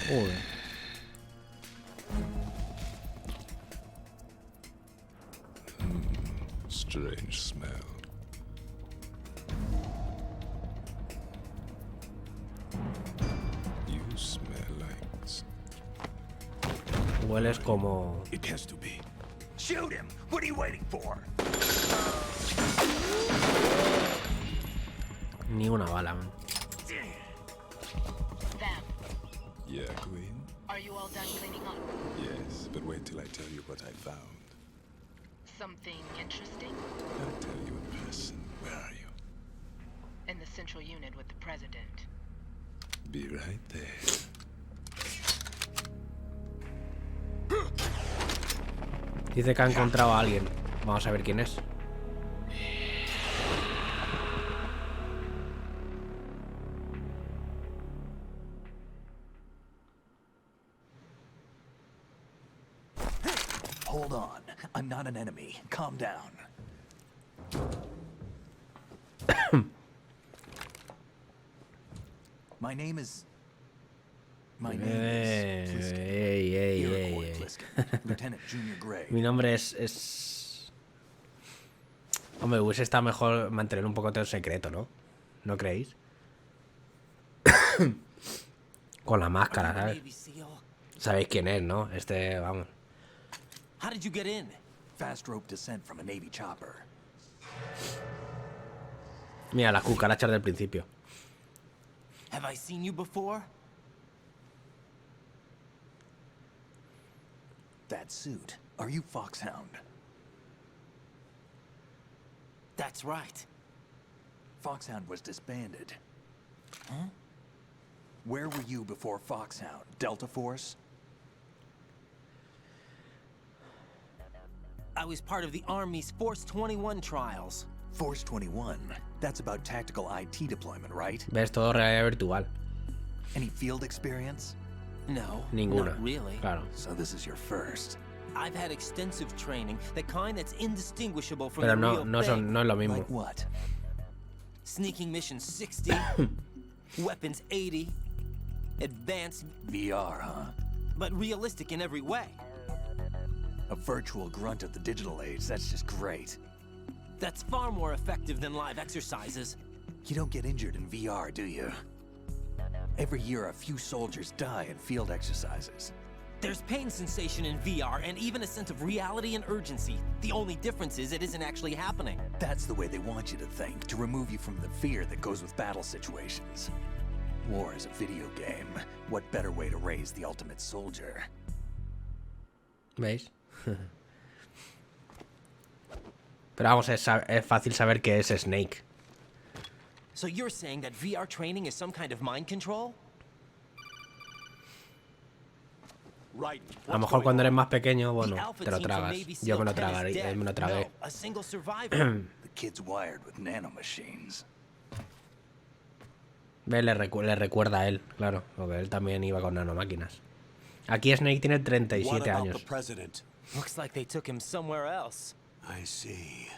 Joder. Strange smell. You smell like... Hueles como... It has to be. Shoot him! What are you waiting for? Ni una bala, man. Yeah, Queen? Are you all done cleaning up? Yes, but wait till I tell you what I found. Something interesting? I'll tell you in person. Where are you? In the central unit with the president. Be right there. Dice que ha encontrado a alguien. Vamos a ver quién es. Hold on. I'm not an enemy. Calm down. My name is... Lieutenant Junior Gray. Mi nombre es... Hombre, hubiese estado mejor mantener un poco todo secreto, ¿no? ¿No creéis? Con la máscara, ¿sabes? Sabéis quién es, ¿no? Este, vamos. How did you get in? Fast rope descent from a Navy chopper. Mira, las cucarachas del principio. Have I seen you before? That suit. Are you Foxhound? That's right. Foxhound was disbanded. Huh? Where were you before Foxhound? Delta Force? I was part of the Army's Force 21 trials. Force 21? That's about tactical IT deployment, right? Ves, todo realidad virtual. Any field experience? No, Ninguna. not really. Claro. So this is your first. I've had extensive training, the kind that's indistinguishable from Pero the real no es lo mismo. Like what? Sneaking mission 60, weapons 80, advanced VR, huh? but realistic in every way. A virtual grunt of the digital age, that's just great. That's far more effective than live exercises. You don't get injured in VR, do you? Every year, a few soldiers die in field exercises. There's pain sensation in VR and even a sense of reality and urgency. The only difference is it isn't actually happening. That's the way they want you to think, to remove you from the fear that goes with battle situations. War is a video game. What better way to raise the ultimate soldier? ¿Veis? Pero vamos, es fácil saber que es Snake. So you're saying that VR training is some kind of mind control? A lo mejor cuando eres más pequeño, bueno, te lo tragas. Yo me lo tragué. A single survivor. The kid's wired with nanomachines. Ve, le recuerda a él, claro, porque él también iba con nanomáquinas. Aquí Snake tiene 37 años. Looks like they took him somewhere else. I see.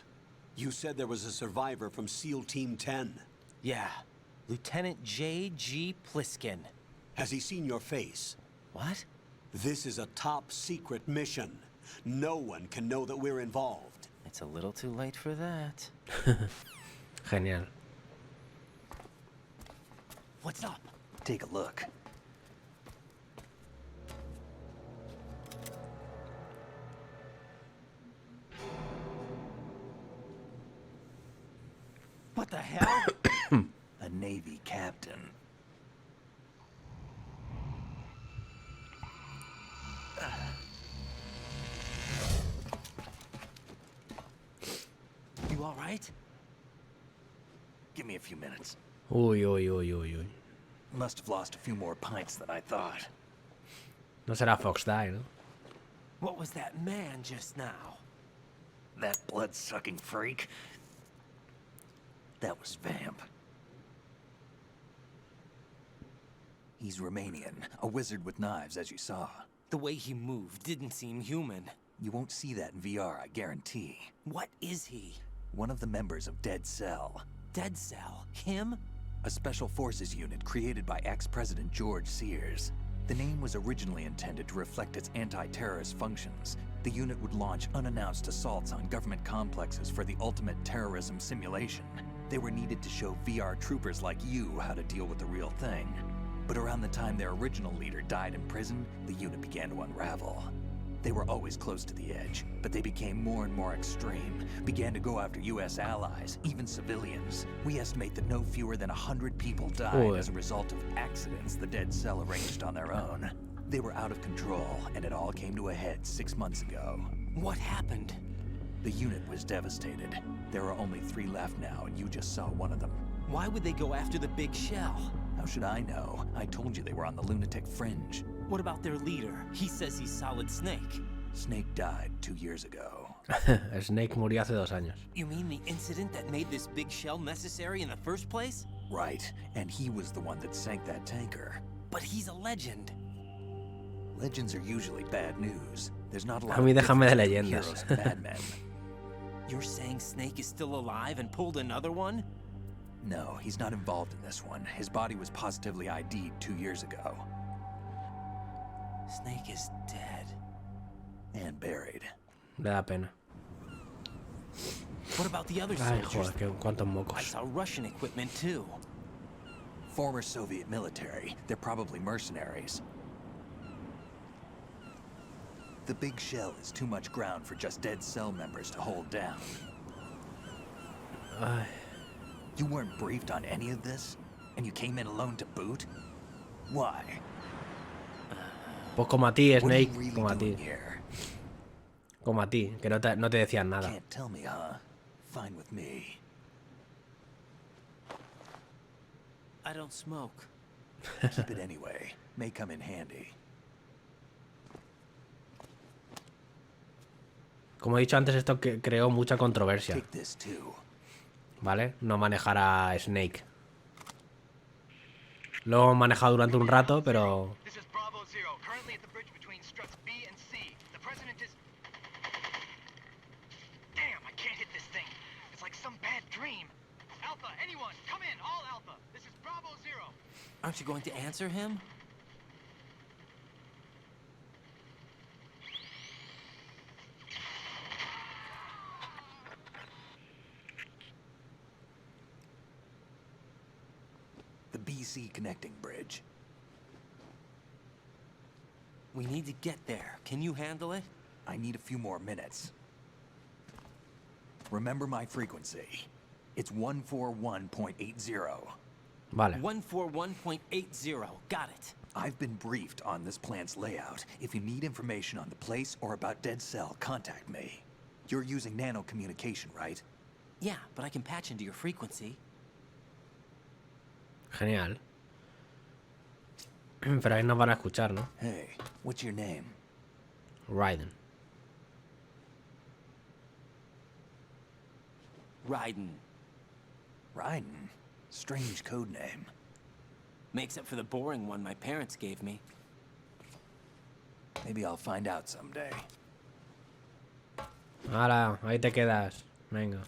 You said there was a survivor from SEAL Team 10. Yeah, Lieutenant J.G. Pliskin. Has he seen your face? What? This is a top secret mission. No one can know that we're involved. It's a little too late for that. Genial. What's up? Take a look. What the hell? A Navy captain. You all right? Give me a few minutes. Uy. Must have lost a few more pints than I thought. No será Fox Die, ¿no? What was that man just now? That blood-sucking freak? That was Vamp. He's Romanian, a wizard with knives, as you saw. The way he moved didn't seem human. You won't see that in VR, I guarantee. What is he? One of the members of Dead Cell. Dead Cell? Him? A special forces unit created by ex-President George Sears. The name was originally intended to reflect its anti-terrorist functions. The unit would launch unannounced assaults on government complexes for the ultimate terrorism simulation. They were needed to show VR troopers like you how to deal with the real thing. But around the time their original leader died in prison, the unit began to unravel. They were always close to the edge, but they became more and more extreme, began to go after US allies, even civilians. We estimate that no fewer than 100 people died as a result of accidents the Dead Cell arranged on their own. They were out of control, and it all came to a head 6 months ago. What happened? The unit was devastated. There are only 3 left now, and you just saw one of them. Why would they go after the big shell? How should I know? I told you they were on the lunatic fringe. What about their leader? He says he's Solid Snake. Snake died 2 years ago. Snake murió hace 2 años. You mean the incident that made this big shell necessary in the first place? Right, and he was the one that sank that tanker. But he's a legend. Legends are usually bad news. There's not a lot A mí of déjame de difference between leyendas. heroes and madmen. You're saying Snake is still alive and pulled another one? No, he's not involved in this one. His body was positively ID'd 2 years ago. Snake is dead. And buried. Le da pena. What about the other Ay, soldiers? joder, cuántos I mocos. saw Russian equipment too. Former Soviet military. They're probably mercenaries. The big shell is too much ground for just Dead Cell members to hold down. Ay. You weren't briefed on any of this? And you came in alone to boot? Why? Pues como a ti, What are you Snake. really Como a doing ti. here? Como a ti, que no te decían nada. Can't tell me, huh? Fine with me. I don't smoke. Keep it anyway. May come in handy. Como he dicho antes, esto creó mucha controversia. Take this too. ¿Vale? No manejar a Snake. Lo hemos manejado durante un rato, pero... dream. Alpha, anyone, come in, all Alpha. This is Bravo 0. Aren't you going to answer him? The BC connecting bridge. We need to get there. Can you handle it? I need a few more minutes. Remember my frequency. It's 141.80. Vale. 141.80. Got it. I've been briefed on this plant's layout. If you need information on the place or about Dead Cell, contact me. You're using nano communication, right? Yeah, but I can patch into your frequency. Genial. Pero ahí nos van a escuchar, ¿no? Hey, what's your name? Raiden. Raiden. Raiden? Strange code name. Makes up for the boring one my parents gave me. Maybe I'll find out someday. Hala, ahí te quedas. Venga.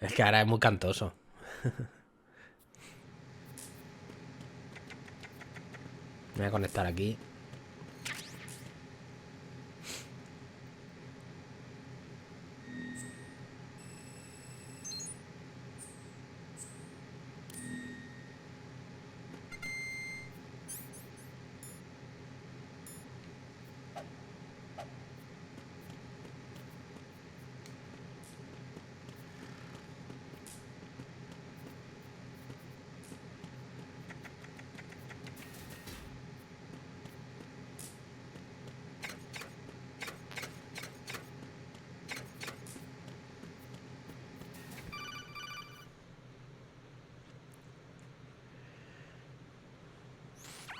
Es que ahora es muy cantoso. Me voy a conectar aquí.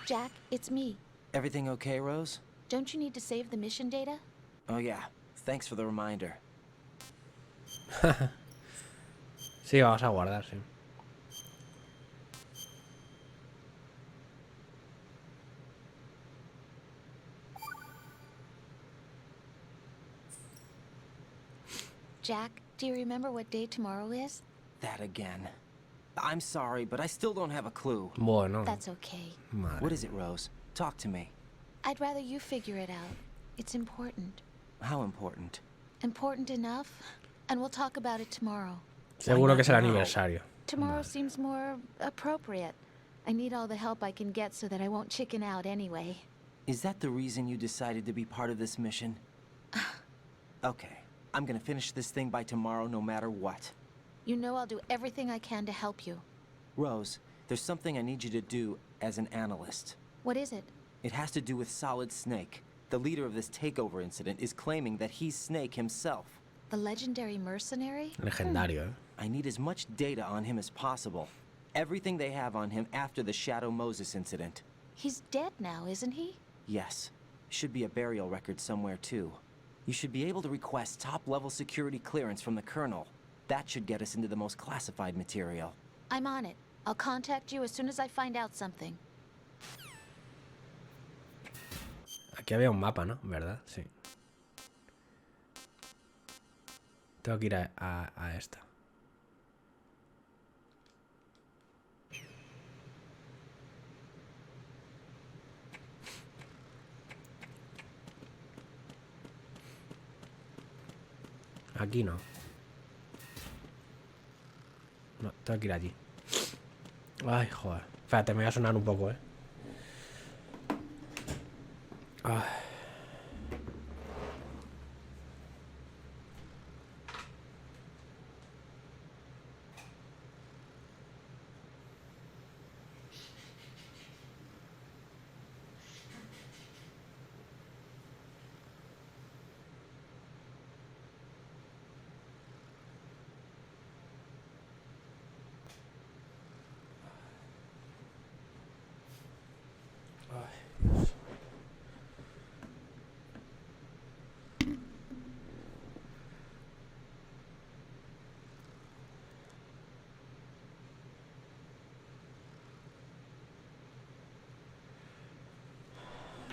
Jack, it's me. Everything okay, Rose? Don't you need to save the mission data? Oh yeah. Thanks for the reminder. Sí, vamos a guardar, sí. Jack, do you remember what day tomorrow is? That again. I'm sorry, but I still don't have a clue. Bueno. That's okay. Madre. What is it, Rose? Talk to me. I'd rather you figure it out. It's important. How important? Important enough? And we'll talk about it tomorrow. Seguro que es el aniversario. Tomorrow seems more appropriate. I need all the help I can get so that I won't chicken out anyway. Is that the reason you decided to be part of this mission? Okay. I'm gonna finish this thing by tomorrow no matter what. You know I'll do everything I can to help you. Rose, there's something I need you to do as an analyst. What is it? It has to do with Solid Snake. The leader of this takeover incident is claiming that he's Snake himself. The legendary mercenary? Legendario, I need as much data on him as possible. Everything they have on him after the Shadow Moses incident. He's dead now, isn't he? Yes. Should be a burial record somewhere, too. You should be able to request top-level security clearance from the Colonel. That should get us into the most classified material. I'm on it. I'll contact you as soon as I find out something. Aquí había un mapa, ¿no? ¿Verdad? Sí. Tengo que ir a esta. Aquí no. No, tengo que ir allí. Ay, joder. Espérate, me voy a sonar un poco, Ay.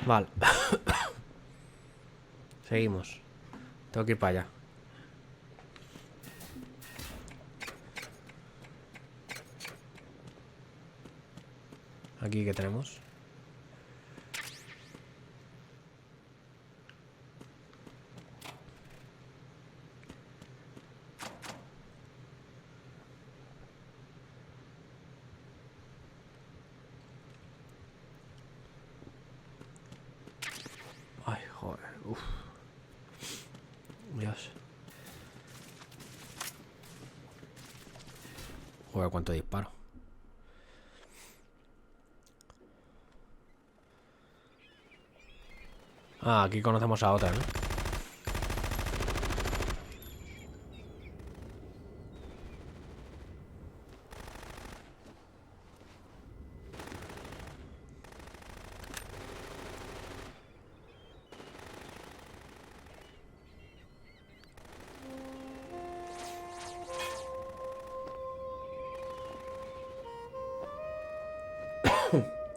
Vale. Seguimos. Tengo que ir para allá. Aquí que tenemos. Ay, joder. Uf. Dios. Joder, cuánto disparo. Ah, aquí conocemos a otra, ¿no?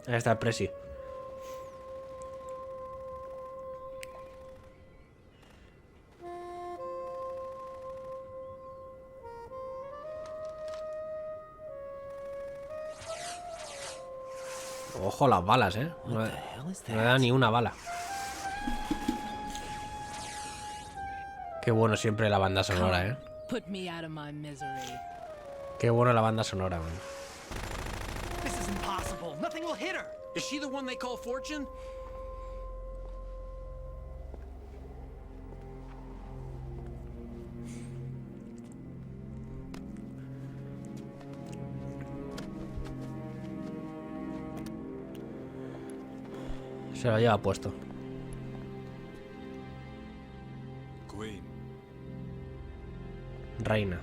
Ahí está el presi. Ojo las balas, no me da ni una bala. Qué bueno siempre la banda sonora, Put me out of my misery. Qué bueno la banda sonora, man. This is impossible. Nothing will hit her. Is she the one they call Fortune? Se lo lleva puesto. Queen. Reina.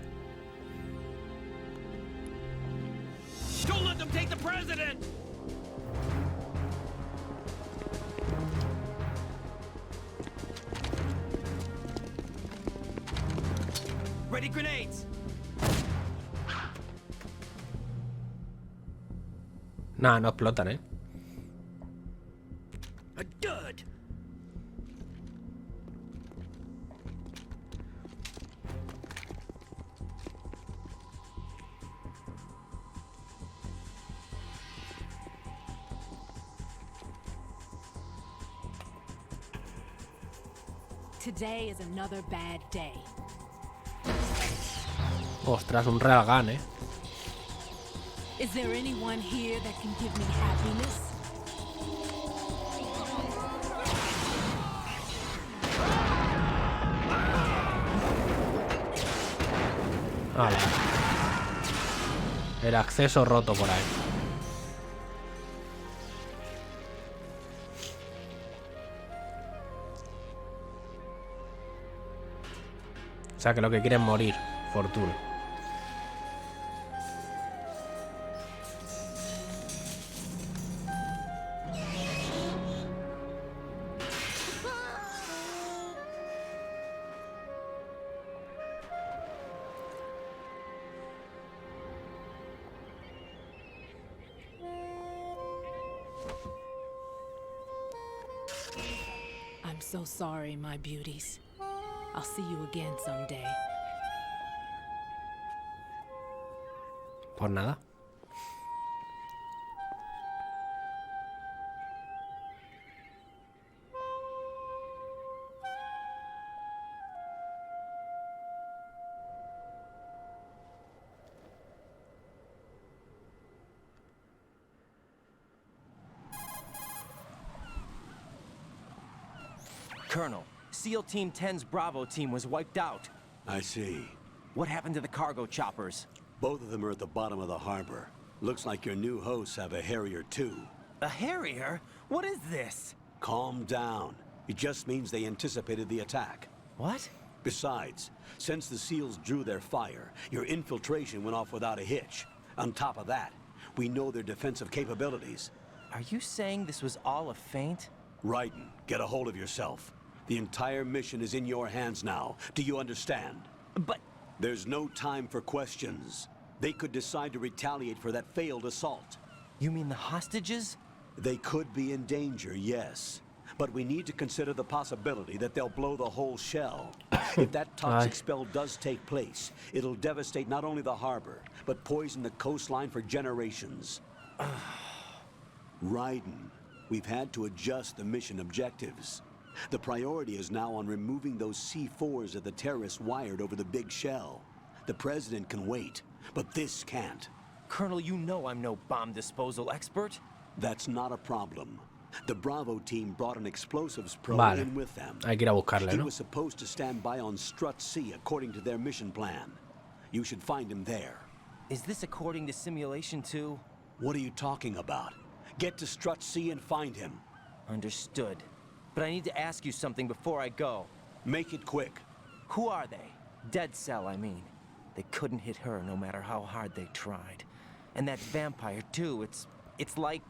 Don't let them take the president! Ready grenades! Nah, no explotan, A dud! Today is another bad day. Ostras, un real gun, Is there anyone here that can give me happiness? Vale. El acceso roto por ahí. O sea que lo que quieren es morir, Fortuna. I'm so sorry, my beauties. I'll see you again someday. Pues nada. Colonel, SEAL Team 10's Bravo team was wiped out. I see. What happened to the cargo choppers? Both of them are at the bottom of the harbor. Looks like your new hosts have a Harrier too. A Harrier? What is this? Calm down. It just means they anticipated the attack. What? Besides, since the SEALs drew their fire, your infiltration went off without a hitch. On top of that, we know their defensive capabilities. Are you saying this was all a feint? Raiden, get a hold of yourself. The entire mission is in your hands now. Do you understand? But... There's no time for questions. They could decide to retaliate for that failed assault. You mean the hostages? They could be in danger, yes. But we need to consider the possibility that they'll blow the whole shell. If that toxic spell does take place, it'll devastate not only the harbor, but poison the coastline for generations. Raiden, we've had to adjust the mission objectives. The priority is now on removing those C4s that the terrorists wired over the big shell. The President can wait, but this can't. Colonel, you know I'm no bomb disposal expert. That's not a problem. The Bravo team brought an explosives pro in with them. Hay que ir a buscarle, He ¿no? was supposed to stand by on Strut C according to their mission plan. You should find him there. Is this according to simulation too? What are you talking about? Get to Strut C and find him. Understood. But I need to ask you something before I go. Make it quick. Who are they? Dead Cell, I mean. They couldn't hit her no matter how hard they tried. And that vampire too, it's like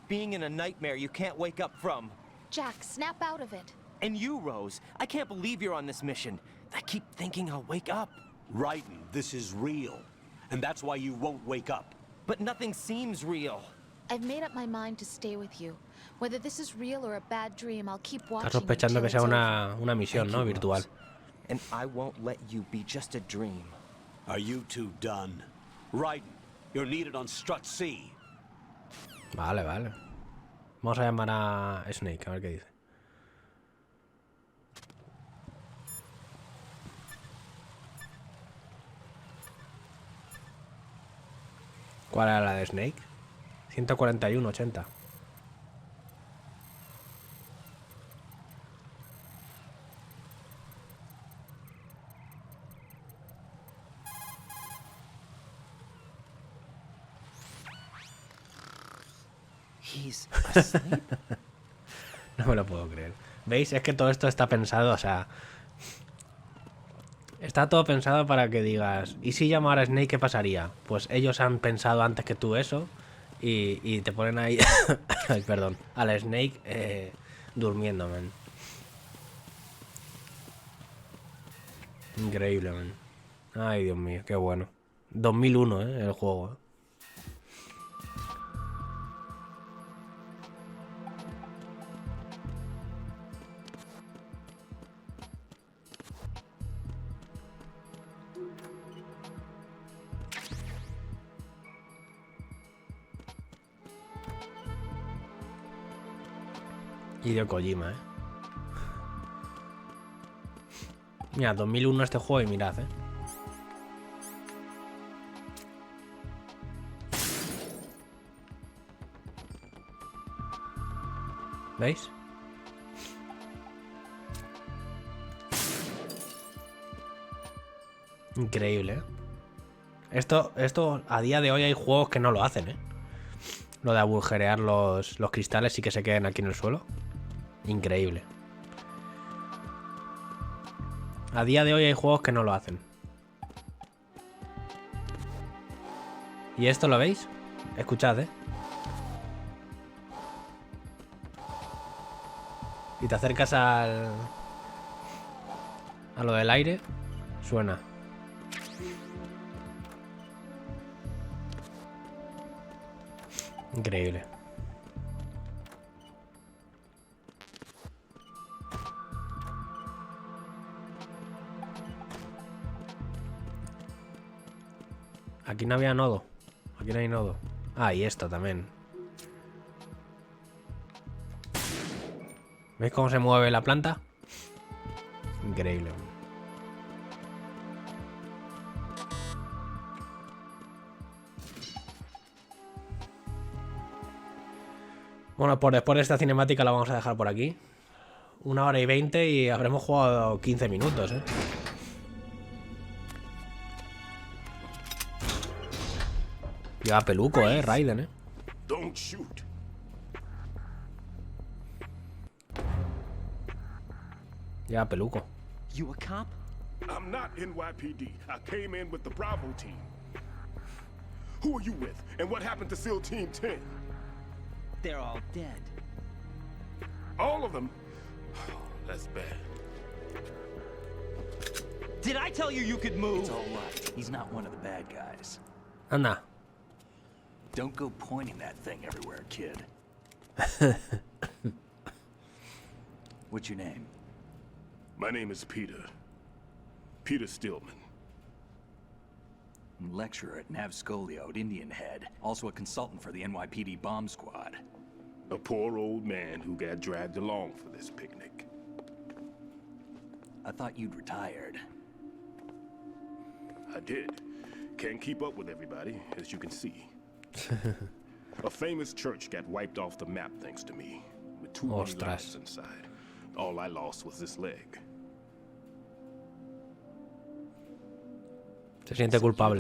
being in a nightmare you can't wake up from. Jack, snap out of it. And you, Rose, I can't believe you're on this mission. I keep thinking I'll wake up. Raiden, this is real. And that's why you won't wake up. But nothing seems real. I've made up my mind to stay with you. Whether this is real or a bad dream, I'll keep watching. Está sospechando que sea una misión, ¿no? Virtual. And I won't let you be just a dream. Are you two done? Raiden, you're needed on Strut C. Vale, vale. Vamos a llamar a Snake, a ver qué dice. ¿Cuál era la de Snake? 141.80. He's asleep. No me lo puedo creer. ¿Veis? Es que todo esto está pensado, o sea... Está todo pensado para que digas, ¿y si llamara a Snake qué pasaría? Pues ellos han pensado antes que tú eso y te ponen ahí, ay, perdón, al Snake durmiendo, man. Increíble, man. Ay, Dios mío, qué bueno. 2001, el juego, Hideo Kojima, Mira, 2001 este juego y mirad, ¿Veis? Increíble, Esto a día de hoy hay juegos que no lo hacen, Lo de agujerear los cristales y que se queden aquí en el suelo. Increíble. A día de hoy hay juegos que no lo hacen. ¿Y esto lo veis? Escuchad, Y te acercas a lo del aire. Suena. Increíble. Aquí no había nodo. Aquí no hay nodo. Ah, y esto también. ¿Veis cómo se mueve la planta? Increíble. Bueno, pues después de esta cinemática la vamos a dejar por aquí. 1 hora y 20 y habremos jugado 15 minutos, Lleva peluco, Raiden, Don't shoot. Lleva peluco. You a cop? I'm not NYPD. I came in with the Bravo team. Who are you with? And what happened to SEAL Team 10? They're all dead. All of them? That's bad. Did I tell you you could move? It's all right. He's not one of the bad guys. Anda. Don't go pointing that thing everywhere, kid. What's your name? My name is Peter. Peter Stillman. Lecturer at Navscolio at Indian Head. Also a consultant for the NYPD bomb squad. A poor old man who got dragged along for this picnic. I thought you'd retired. I did. Can't keep up with everybody, as you can see. A famous church got wiped off the map thanks to me, with too many lives inside. All I lost was this leg. Se siente culpable.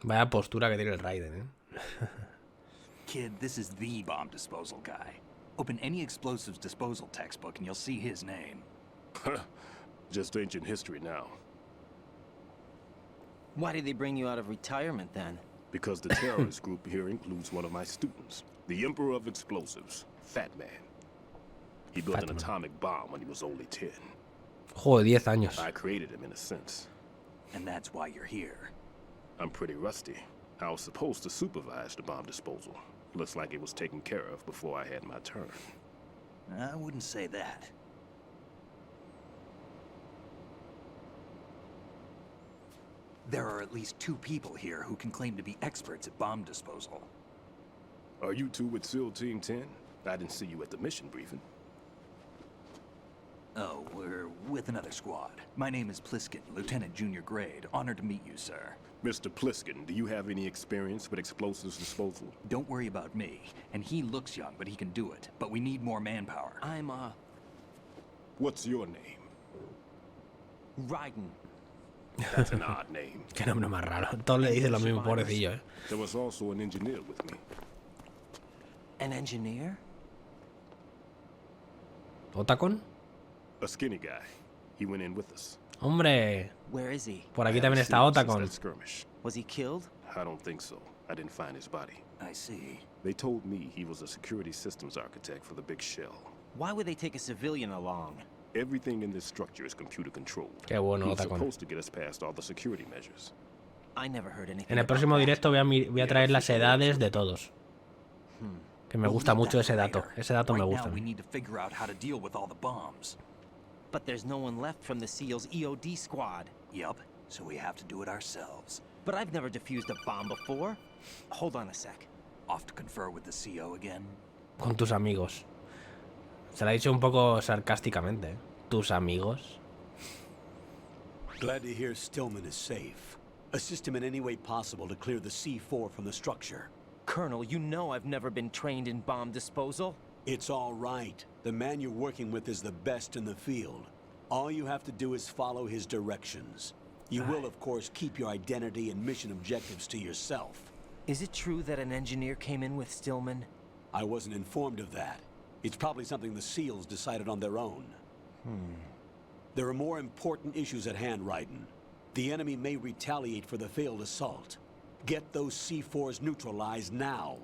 Vaya postura que tiene el Raiden, ¿eh? Kid, this is the bomb disposal guy. Open any explosives disposal textbook and you'll see his name. Just ancient history now. Why did they bring you out of retirement then? Because the terrorist group here includes one of my students, the Emperor of Explosives, Fat Man. He built an atomic bomb when he was only 10. Joder, 10 años. I created him in a sense. And that's why you're here. I'm pretty rusty. I was supposed to supervise the bomb disposal. Looks like it was taken care of before I had my turn. I wouldn't say that. There are at least 2 people here who can claim to be experts at bomb disposal. Are you 2 with SEAL Team 10? I didn't see you at the mission briefing. Oh, we're with another squad. My name is Pliskin, Lieutenant Junior Grade. Honored to meet you, sir. Mr. Pliskin, do you have any experience with explosives disposal? Don't worry about me. And he looks young, but he can do it. But we need more manpower. I'm, What's your name? Raiden. That's an odd name. Qué nombre más raro. Todos le dicen lo mismo, pobrecillo, ¿eh? There was also an engineer with me. An engineer? ¿Otacon? A skinny guy. He went in with us. Hombre. Where is he? Por aquí también está Otacon. Was he killed? I don't think so. I didn't find his body. I see. They told me he was a security systems architect for the big shell. Why would they take a civilian along? Everything in this structure is computer controlled. Qué bueno, He's Otacon. supposed to get us past all the security measures. I never heard anything. En el próximo directo voy a traer las edades de todos. Que me gusta mucho ese dato. Ese dato me gusta. We need to figure out how to deal with all the bombs. But there's no one left from the SEAL's EOD squad. Yup, so we have to do it ourselves. But I've never defused a bomb before. Hold on a sec. Off to confer with the CO again. Con tus amigos. Se lo ha dicho un poco sarcásticamente, ¿eh? Tus amigos. Glad to hear Stillman is safe. Assist him in any way possible to clear the C4 from the structure. Colonel, you know I've never been trained in bomb disposal. It's all right. The man you're working with is the best in the field. All you have to do is follow his directions. You will, of course, keep your identity and mission objectives to yourself. Is it true that an engineer came in with Stillman? I wasn't informed of that. It's probably something the SEALs decided on their own. There are more important issues at hand, Raiden. The enemy may retaliate for the failed assault. Get those C4s neutralized now.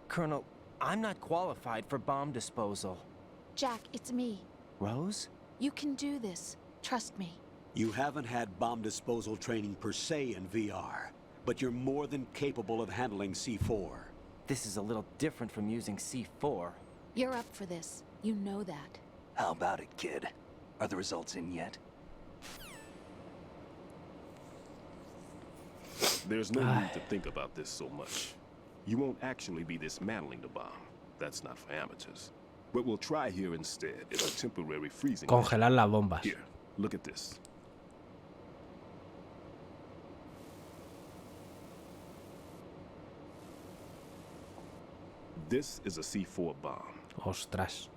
Colonel, I'm not qualified for bomb disposal. Jack, it's me. Rose? You can do this. Trust me. You haven't had bomb disposal training per se in VR, but you're more than capable of handling C4. This is a little different from using C4. You're up for this. You know that. How about it, kid? Are the results in yet? There's no need to think about this so much. You won't actually be dismantling the bomb. That's not for amateurs. What we'll try here instead is a temporary freezing. Congelar las bombas. Here, look at this. This is a C4 bomb. Ostras.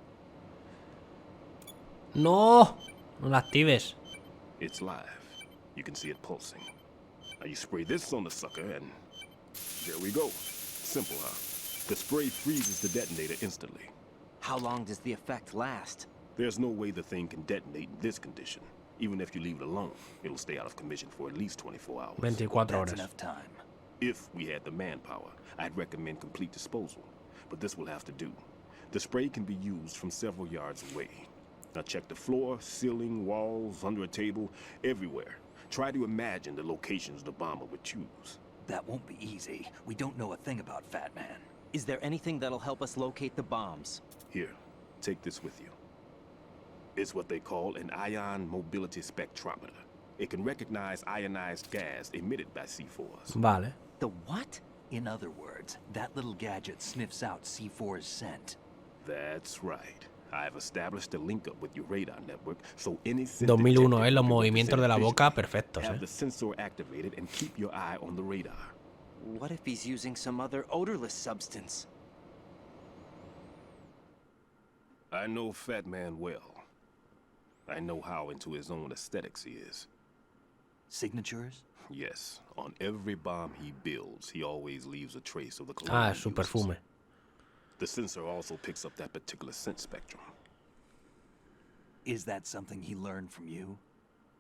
No, no la actives. It's live. You can see it pulsing. Now you spray this on the sucker and there we go. Simple, huh? The spray freezes the detonator instantly. How long does the effect last? There's no way the thing can detonate in this condition. Even if you leave it alone, it'll stay out of commission for at least 24 hours. 24 That's horas. enough time. If we had the manpower, I'd recommend complete disposal. But this will have to do. The spray can be used from several yards away. Now check the floor, ceiling, walls, under a table, everywhere. Try to imagine the locations the bomber would choose. That won't be easy. We don't know a thing about Fat Man. Is there anything that'll help us locate the bombs? Here, take this with you. It's what they call an ion mobility spectrometer. It can recognize ionized gas emitted by C4s. Vale. The what? In other words, that little gadget sniffs out C4's scent. That's right. I've established a link up with your radar network, so any 2001, los movimientos de la boca perfectos, have the sensor activated and keep your eye on the radar. What if he's using some other odorless substance? I know Fat Man well. I know how into his own aesthetics he is. Signatures? Yes. On every bomb he builds, he always leaves a trace of the Ah, su perfume. The sensor also picks up that particular scent spectrum. Is that something he learned from you?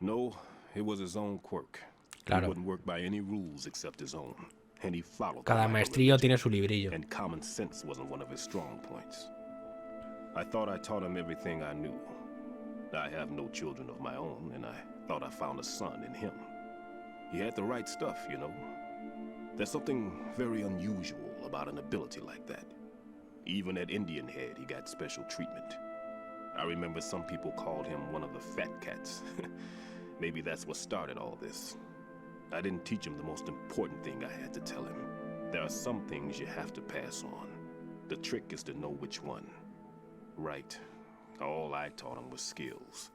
No, it was his own quirk. Claro. He wouldn't work by any rules except his own. And he followed Cada maestrillo tiene su librillo. And common sense wasn't one of his strong points. I thought I taught him everything I knew. I have no children of my own, and I thought I found a son in him. He had the right stuff, you know. There's something very unusual about an ability like that. Even at Indian Head, he got special treatment. I remember some people called him one of the fat cats. Maybe that's what started all this. I didn't teach him the most important thing I had to tell him. There are some things you have to pass on. The trick is to know which one. Right. All I taught him was skills.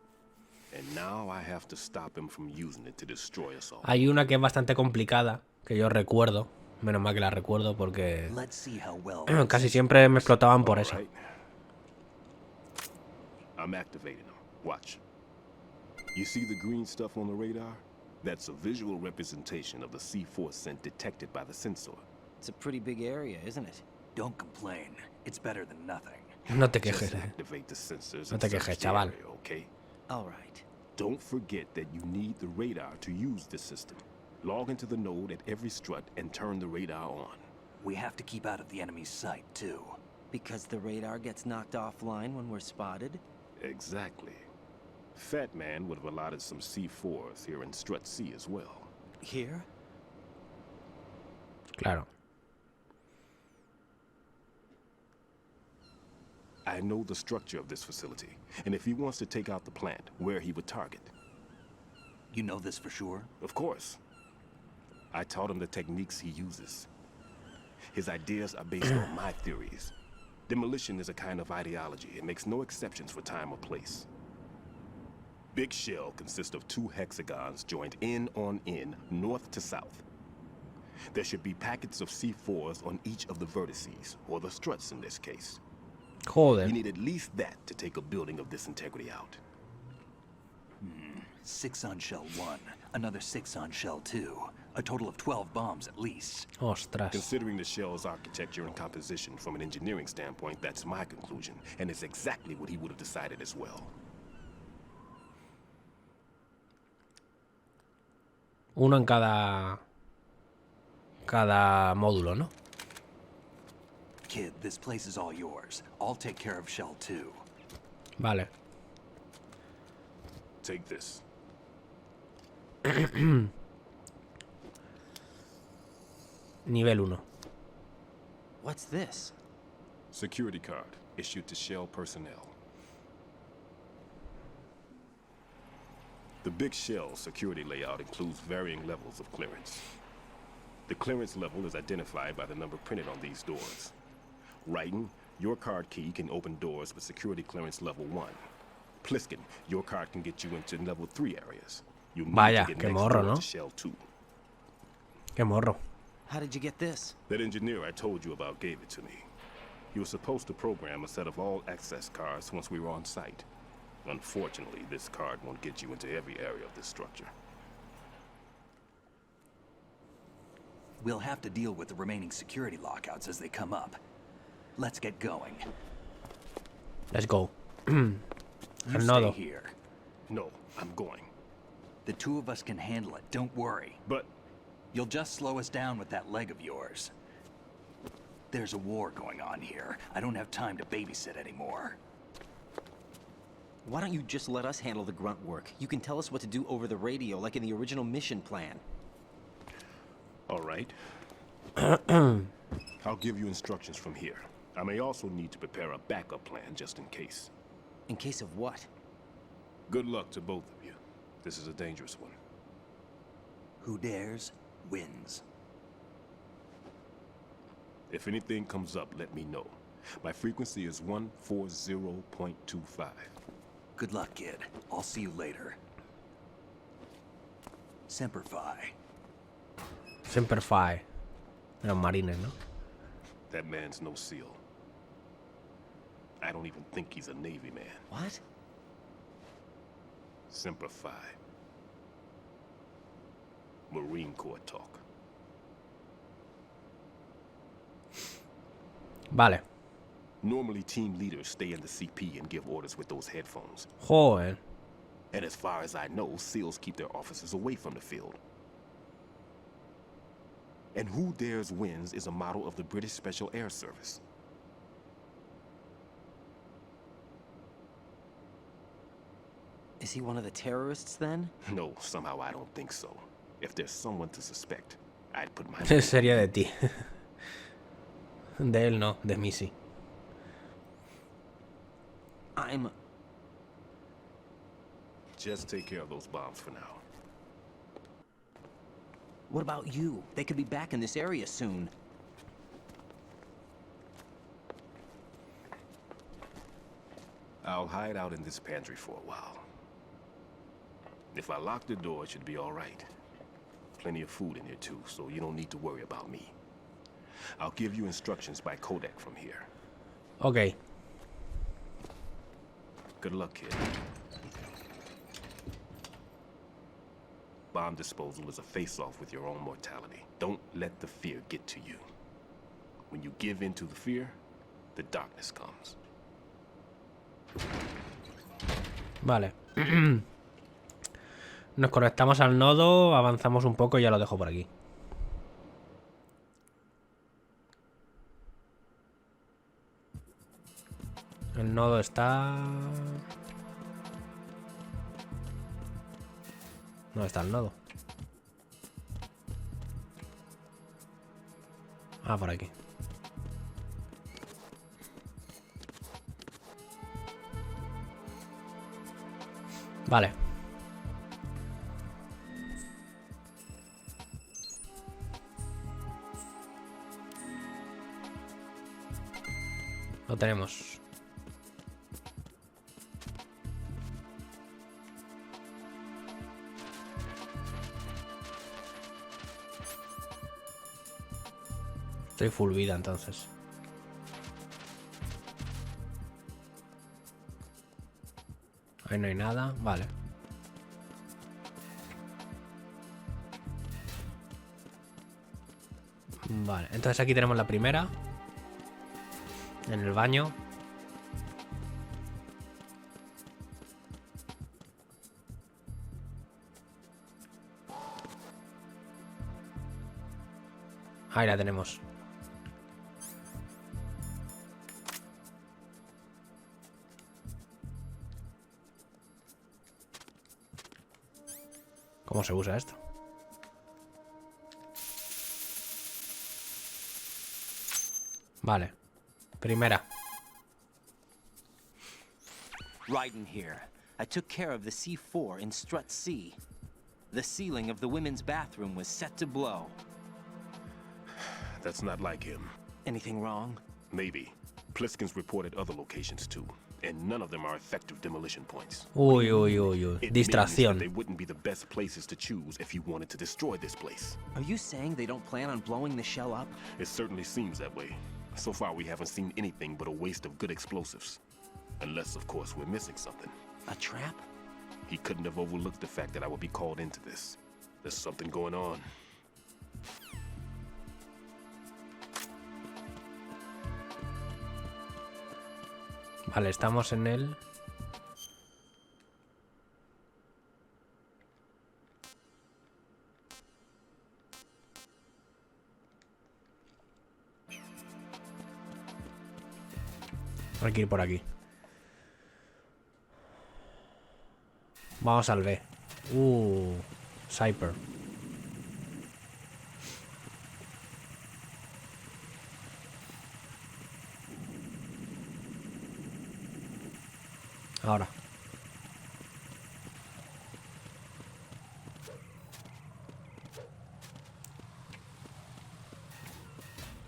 And now I have to stop him from using it to destroy us all. Hay una que es bastante complicada, que yo recuerdo. Menos mal que la recuerdo porque casi siempre me explotaban por eso. I'm activating them. Watch. You see the green stuff on the radar? That's a visual representation of the C4 scent detected by the sensor. It's a pretty big area, isn't it? Don't complain. It's better than nothing. No te quejes, Activate the sensors. No te quejes, chaval. Okay? All right. Don't forget that you need the radar to use this system. Log into the node at every strut and turn the radar on. We have to keep out of the enemy's sight, too. Because the radar gets knocked offline when we're spotted? Exactly. Fat Man would have allotted some C4s here in Strut C as well. Here? Claro. I know the structure of this facility, and if he wants to take out the plant, where he would target. You know this for sure? Of course. I taught him the techniques he uses. His ideas are based on my theories. Demolition is a kind of ideology. It makes no exceptions for time or place. Big shell consists of 2 hexagons joined end on end, north to south. There should be packets of C4s on each of the vertices, or the struts in this case. Joder. You need at least that to take a building of this integrity out. 6 on shell 1, another 6 on shell 2. A total of 12 bombs at least. Ostras. Considering the shell's architecture and composition from an engineering standpoint, that's my conclusion, and it's exactly what he would have decided as well. Uno en cada módulo, ¿no? Kid, this place is all yours. I'll take care of shell 2. Vale. Take this. Nivel 1. What's this? Security card issued to Shell personnel. The Big Shell security layout includes varying levels of clearance. The clearance level is identified by the number printed on these doors. Raiden, your card key can open doors with security clearance level 1. Pliskin, your card can get you into level 3 areas. You need Vaya, to get qué next morro, door ¿no? to Shell 2. Qué morro. How did you get this? That engineer I told you about gave it to me. He was supposed to program a set of all access cards once we were on site. Unfortunately, this card won't get you into every area of this structure. We'll have to deal with the remaining security lockouts as they come up. Let's get going. Let's go. You stay Nodo. here. No, I'm going. The 2 of us can handle it, don't worry. But you'll just slow us down with that leg of yours. There's a war going on here. I don't have time to babysit anymore. Why don't you just let us handle the grunt work? You can tell us what to do over the radio, like in the original mission plan. all right. I'll give you instructions from here. I may also need to prepare a backup plan just in case. In case of what? Good luck to both of you. This is a dangerous one. Who dares, wins. If anything comes up, let me know. My frequency is 140.25. Good luck, kid. I'll see you later. Semper Fi. Semper Fi. Eran marines, ¿no? That man's no SEAL. I don't even think he's a Navy man. What? Semper Fi. Marine Corps talk. Vale. Normally, team leaders stay in the CP and give orders with those headphones. Joder. And as far as I know, SEALs keep their officers away from the field. And Who Dares Wins is a model of the British Special Air Service. Is he one of the terrorists then? No, somehow I don't think so. If there's someone to suspect, I'd put my... Sería de ti. De él no, de mí sí. I'm... Just take care of those bombs for now. What about you? They could be back in this area soon. I'll hide out in this pantry for a while. If I lock the door, it should be all right. Plenty of food in here too, so you don't need to worry about me. I'll give you instructions by Kodak from here. Okay. Good luck, kid. Bomb disposal is a face-off with your own mortality. Don't let the fear get to you. When you give in to the fear, the darkness comes. Vale. Nos conectamos al nodo, avanzamos un poco y ya lo dejo por aquí. El nodo está... ¿Dónde está el nodo? Ah, por aquí. Vale. Lo tenemos. Estoy full vida entonces. Ahí no hay nada, vale. Vale, entonces aquí tenemos la primera. En el baño. Ahí la tenemos. ¿Cómo se usa esto? Vale. Primera. Raiden here. I took care of the C4 in Strut C. The ceiling of the women's bathroom was set to blow. That's not like him. Anything wrong? Maybe. Pliskin's reported other locations too, and none of them are effective demolition points. Uy, uy, uy, uy. Distracción. They wouldn't be the best places to choose if you wanted to destroy this place. Are you saying they don't plan on blowing the shell up? It certainly seems that way. So far, we haven't seen anything but a waste of good explosives. Unless, of course, we're missing something. A trap? He couldn't have overlooked the fact that I would be called into this. There's something going on. Vale, estamos en el... Hay que ir por aquí. Vamos al B. Sniper. Ahora.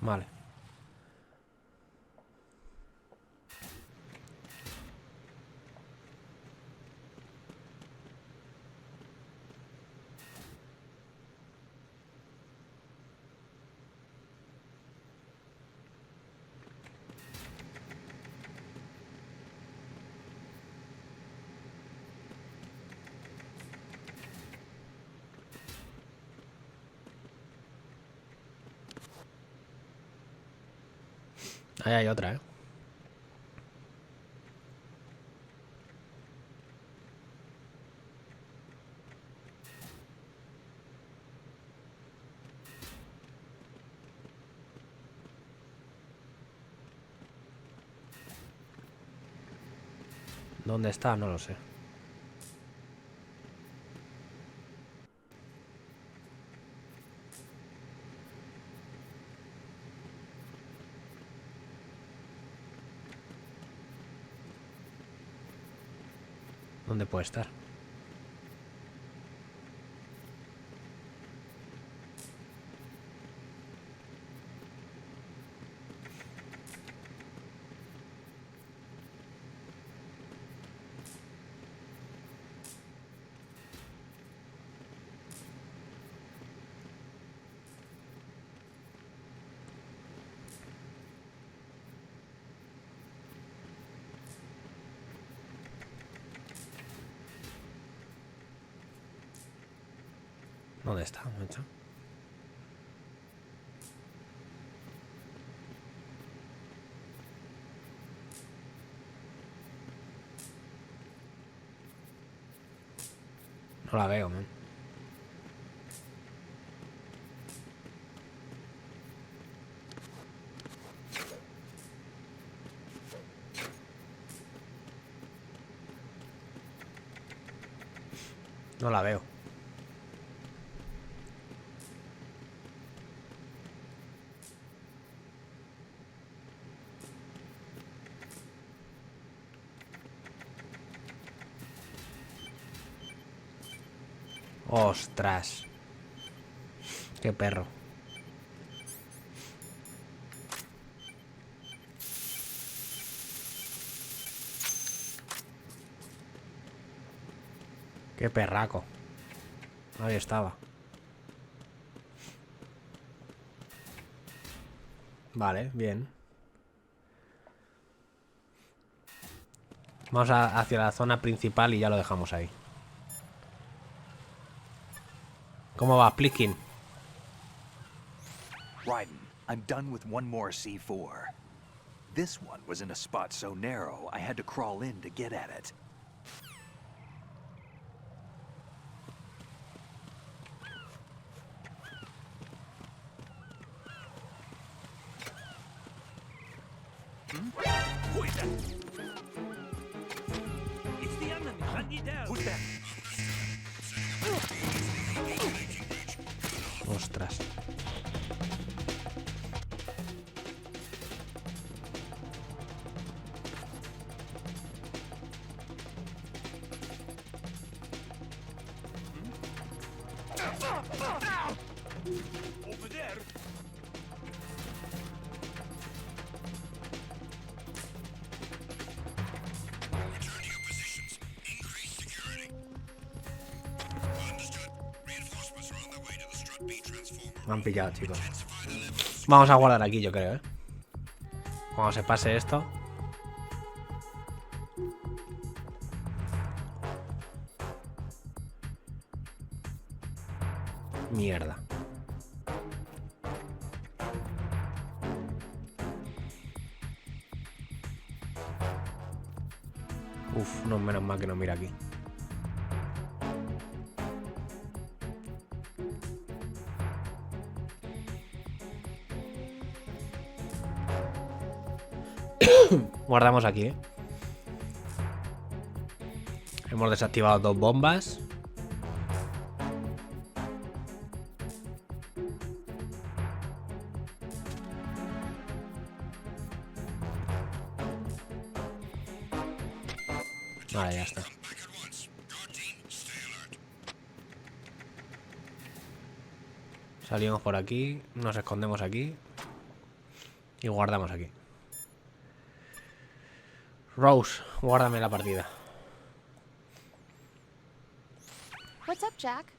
Vale. Ahí hay otra, ¿eh? ¿Dónde está? No lo sé. ¿Dónde puede estar? ¿Dónde está, macho? No la veo, man. No la veo. Ostras. Qué perro. Qué perraco. Ahí estaba. Vale, bien. Vamos hacia la zona principal y ya lo dejamos ahí. ¿Cómo va, Pliskin? Raiden, I'm done with one more C4. This one was in a spot so narrow, I had to crawl in to get at it. Who is that? It's the enemy. Hunt you down. Who's that? Ostras. Over there. Return to your positions. Increase security. Understood. Reinforcements are on their way to the Strut B transformer. Me han pillado, chicos. Vamos a guardar aquí, yo creo, ¿eh? Cuando se pase esto. Mierda. Uf, no, menos mal que no mira aquí. Guardamos aquí, ¿eh? Hemos desactivado 2 bombas. Vale, ya está. Salimos por aquí, nos escondemos aquí y guardamos aquí. Rose, guárdame la partida. What's up, Jack?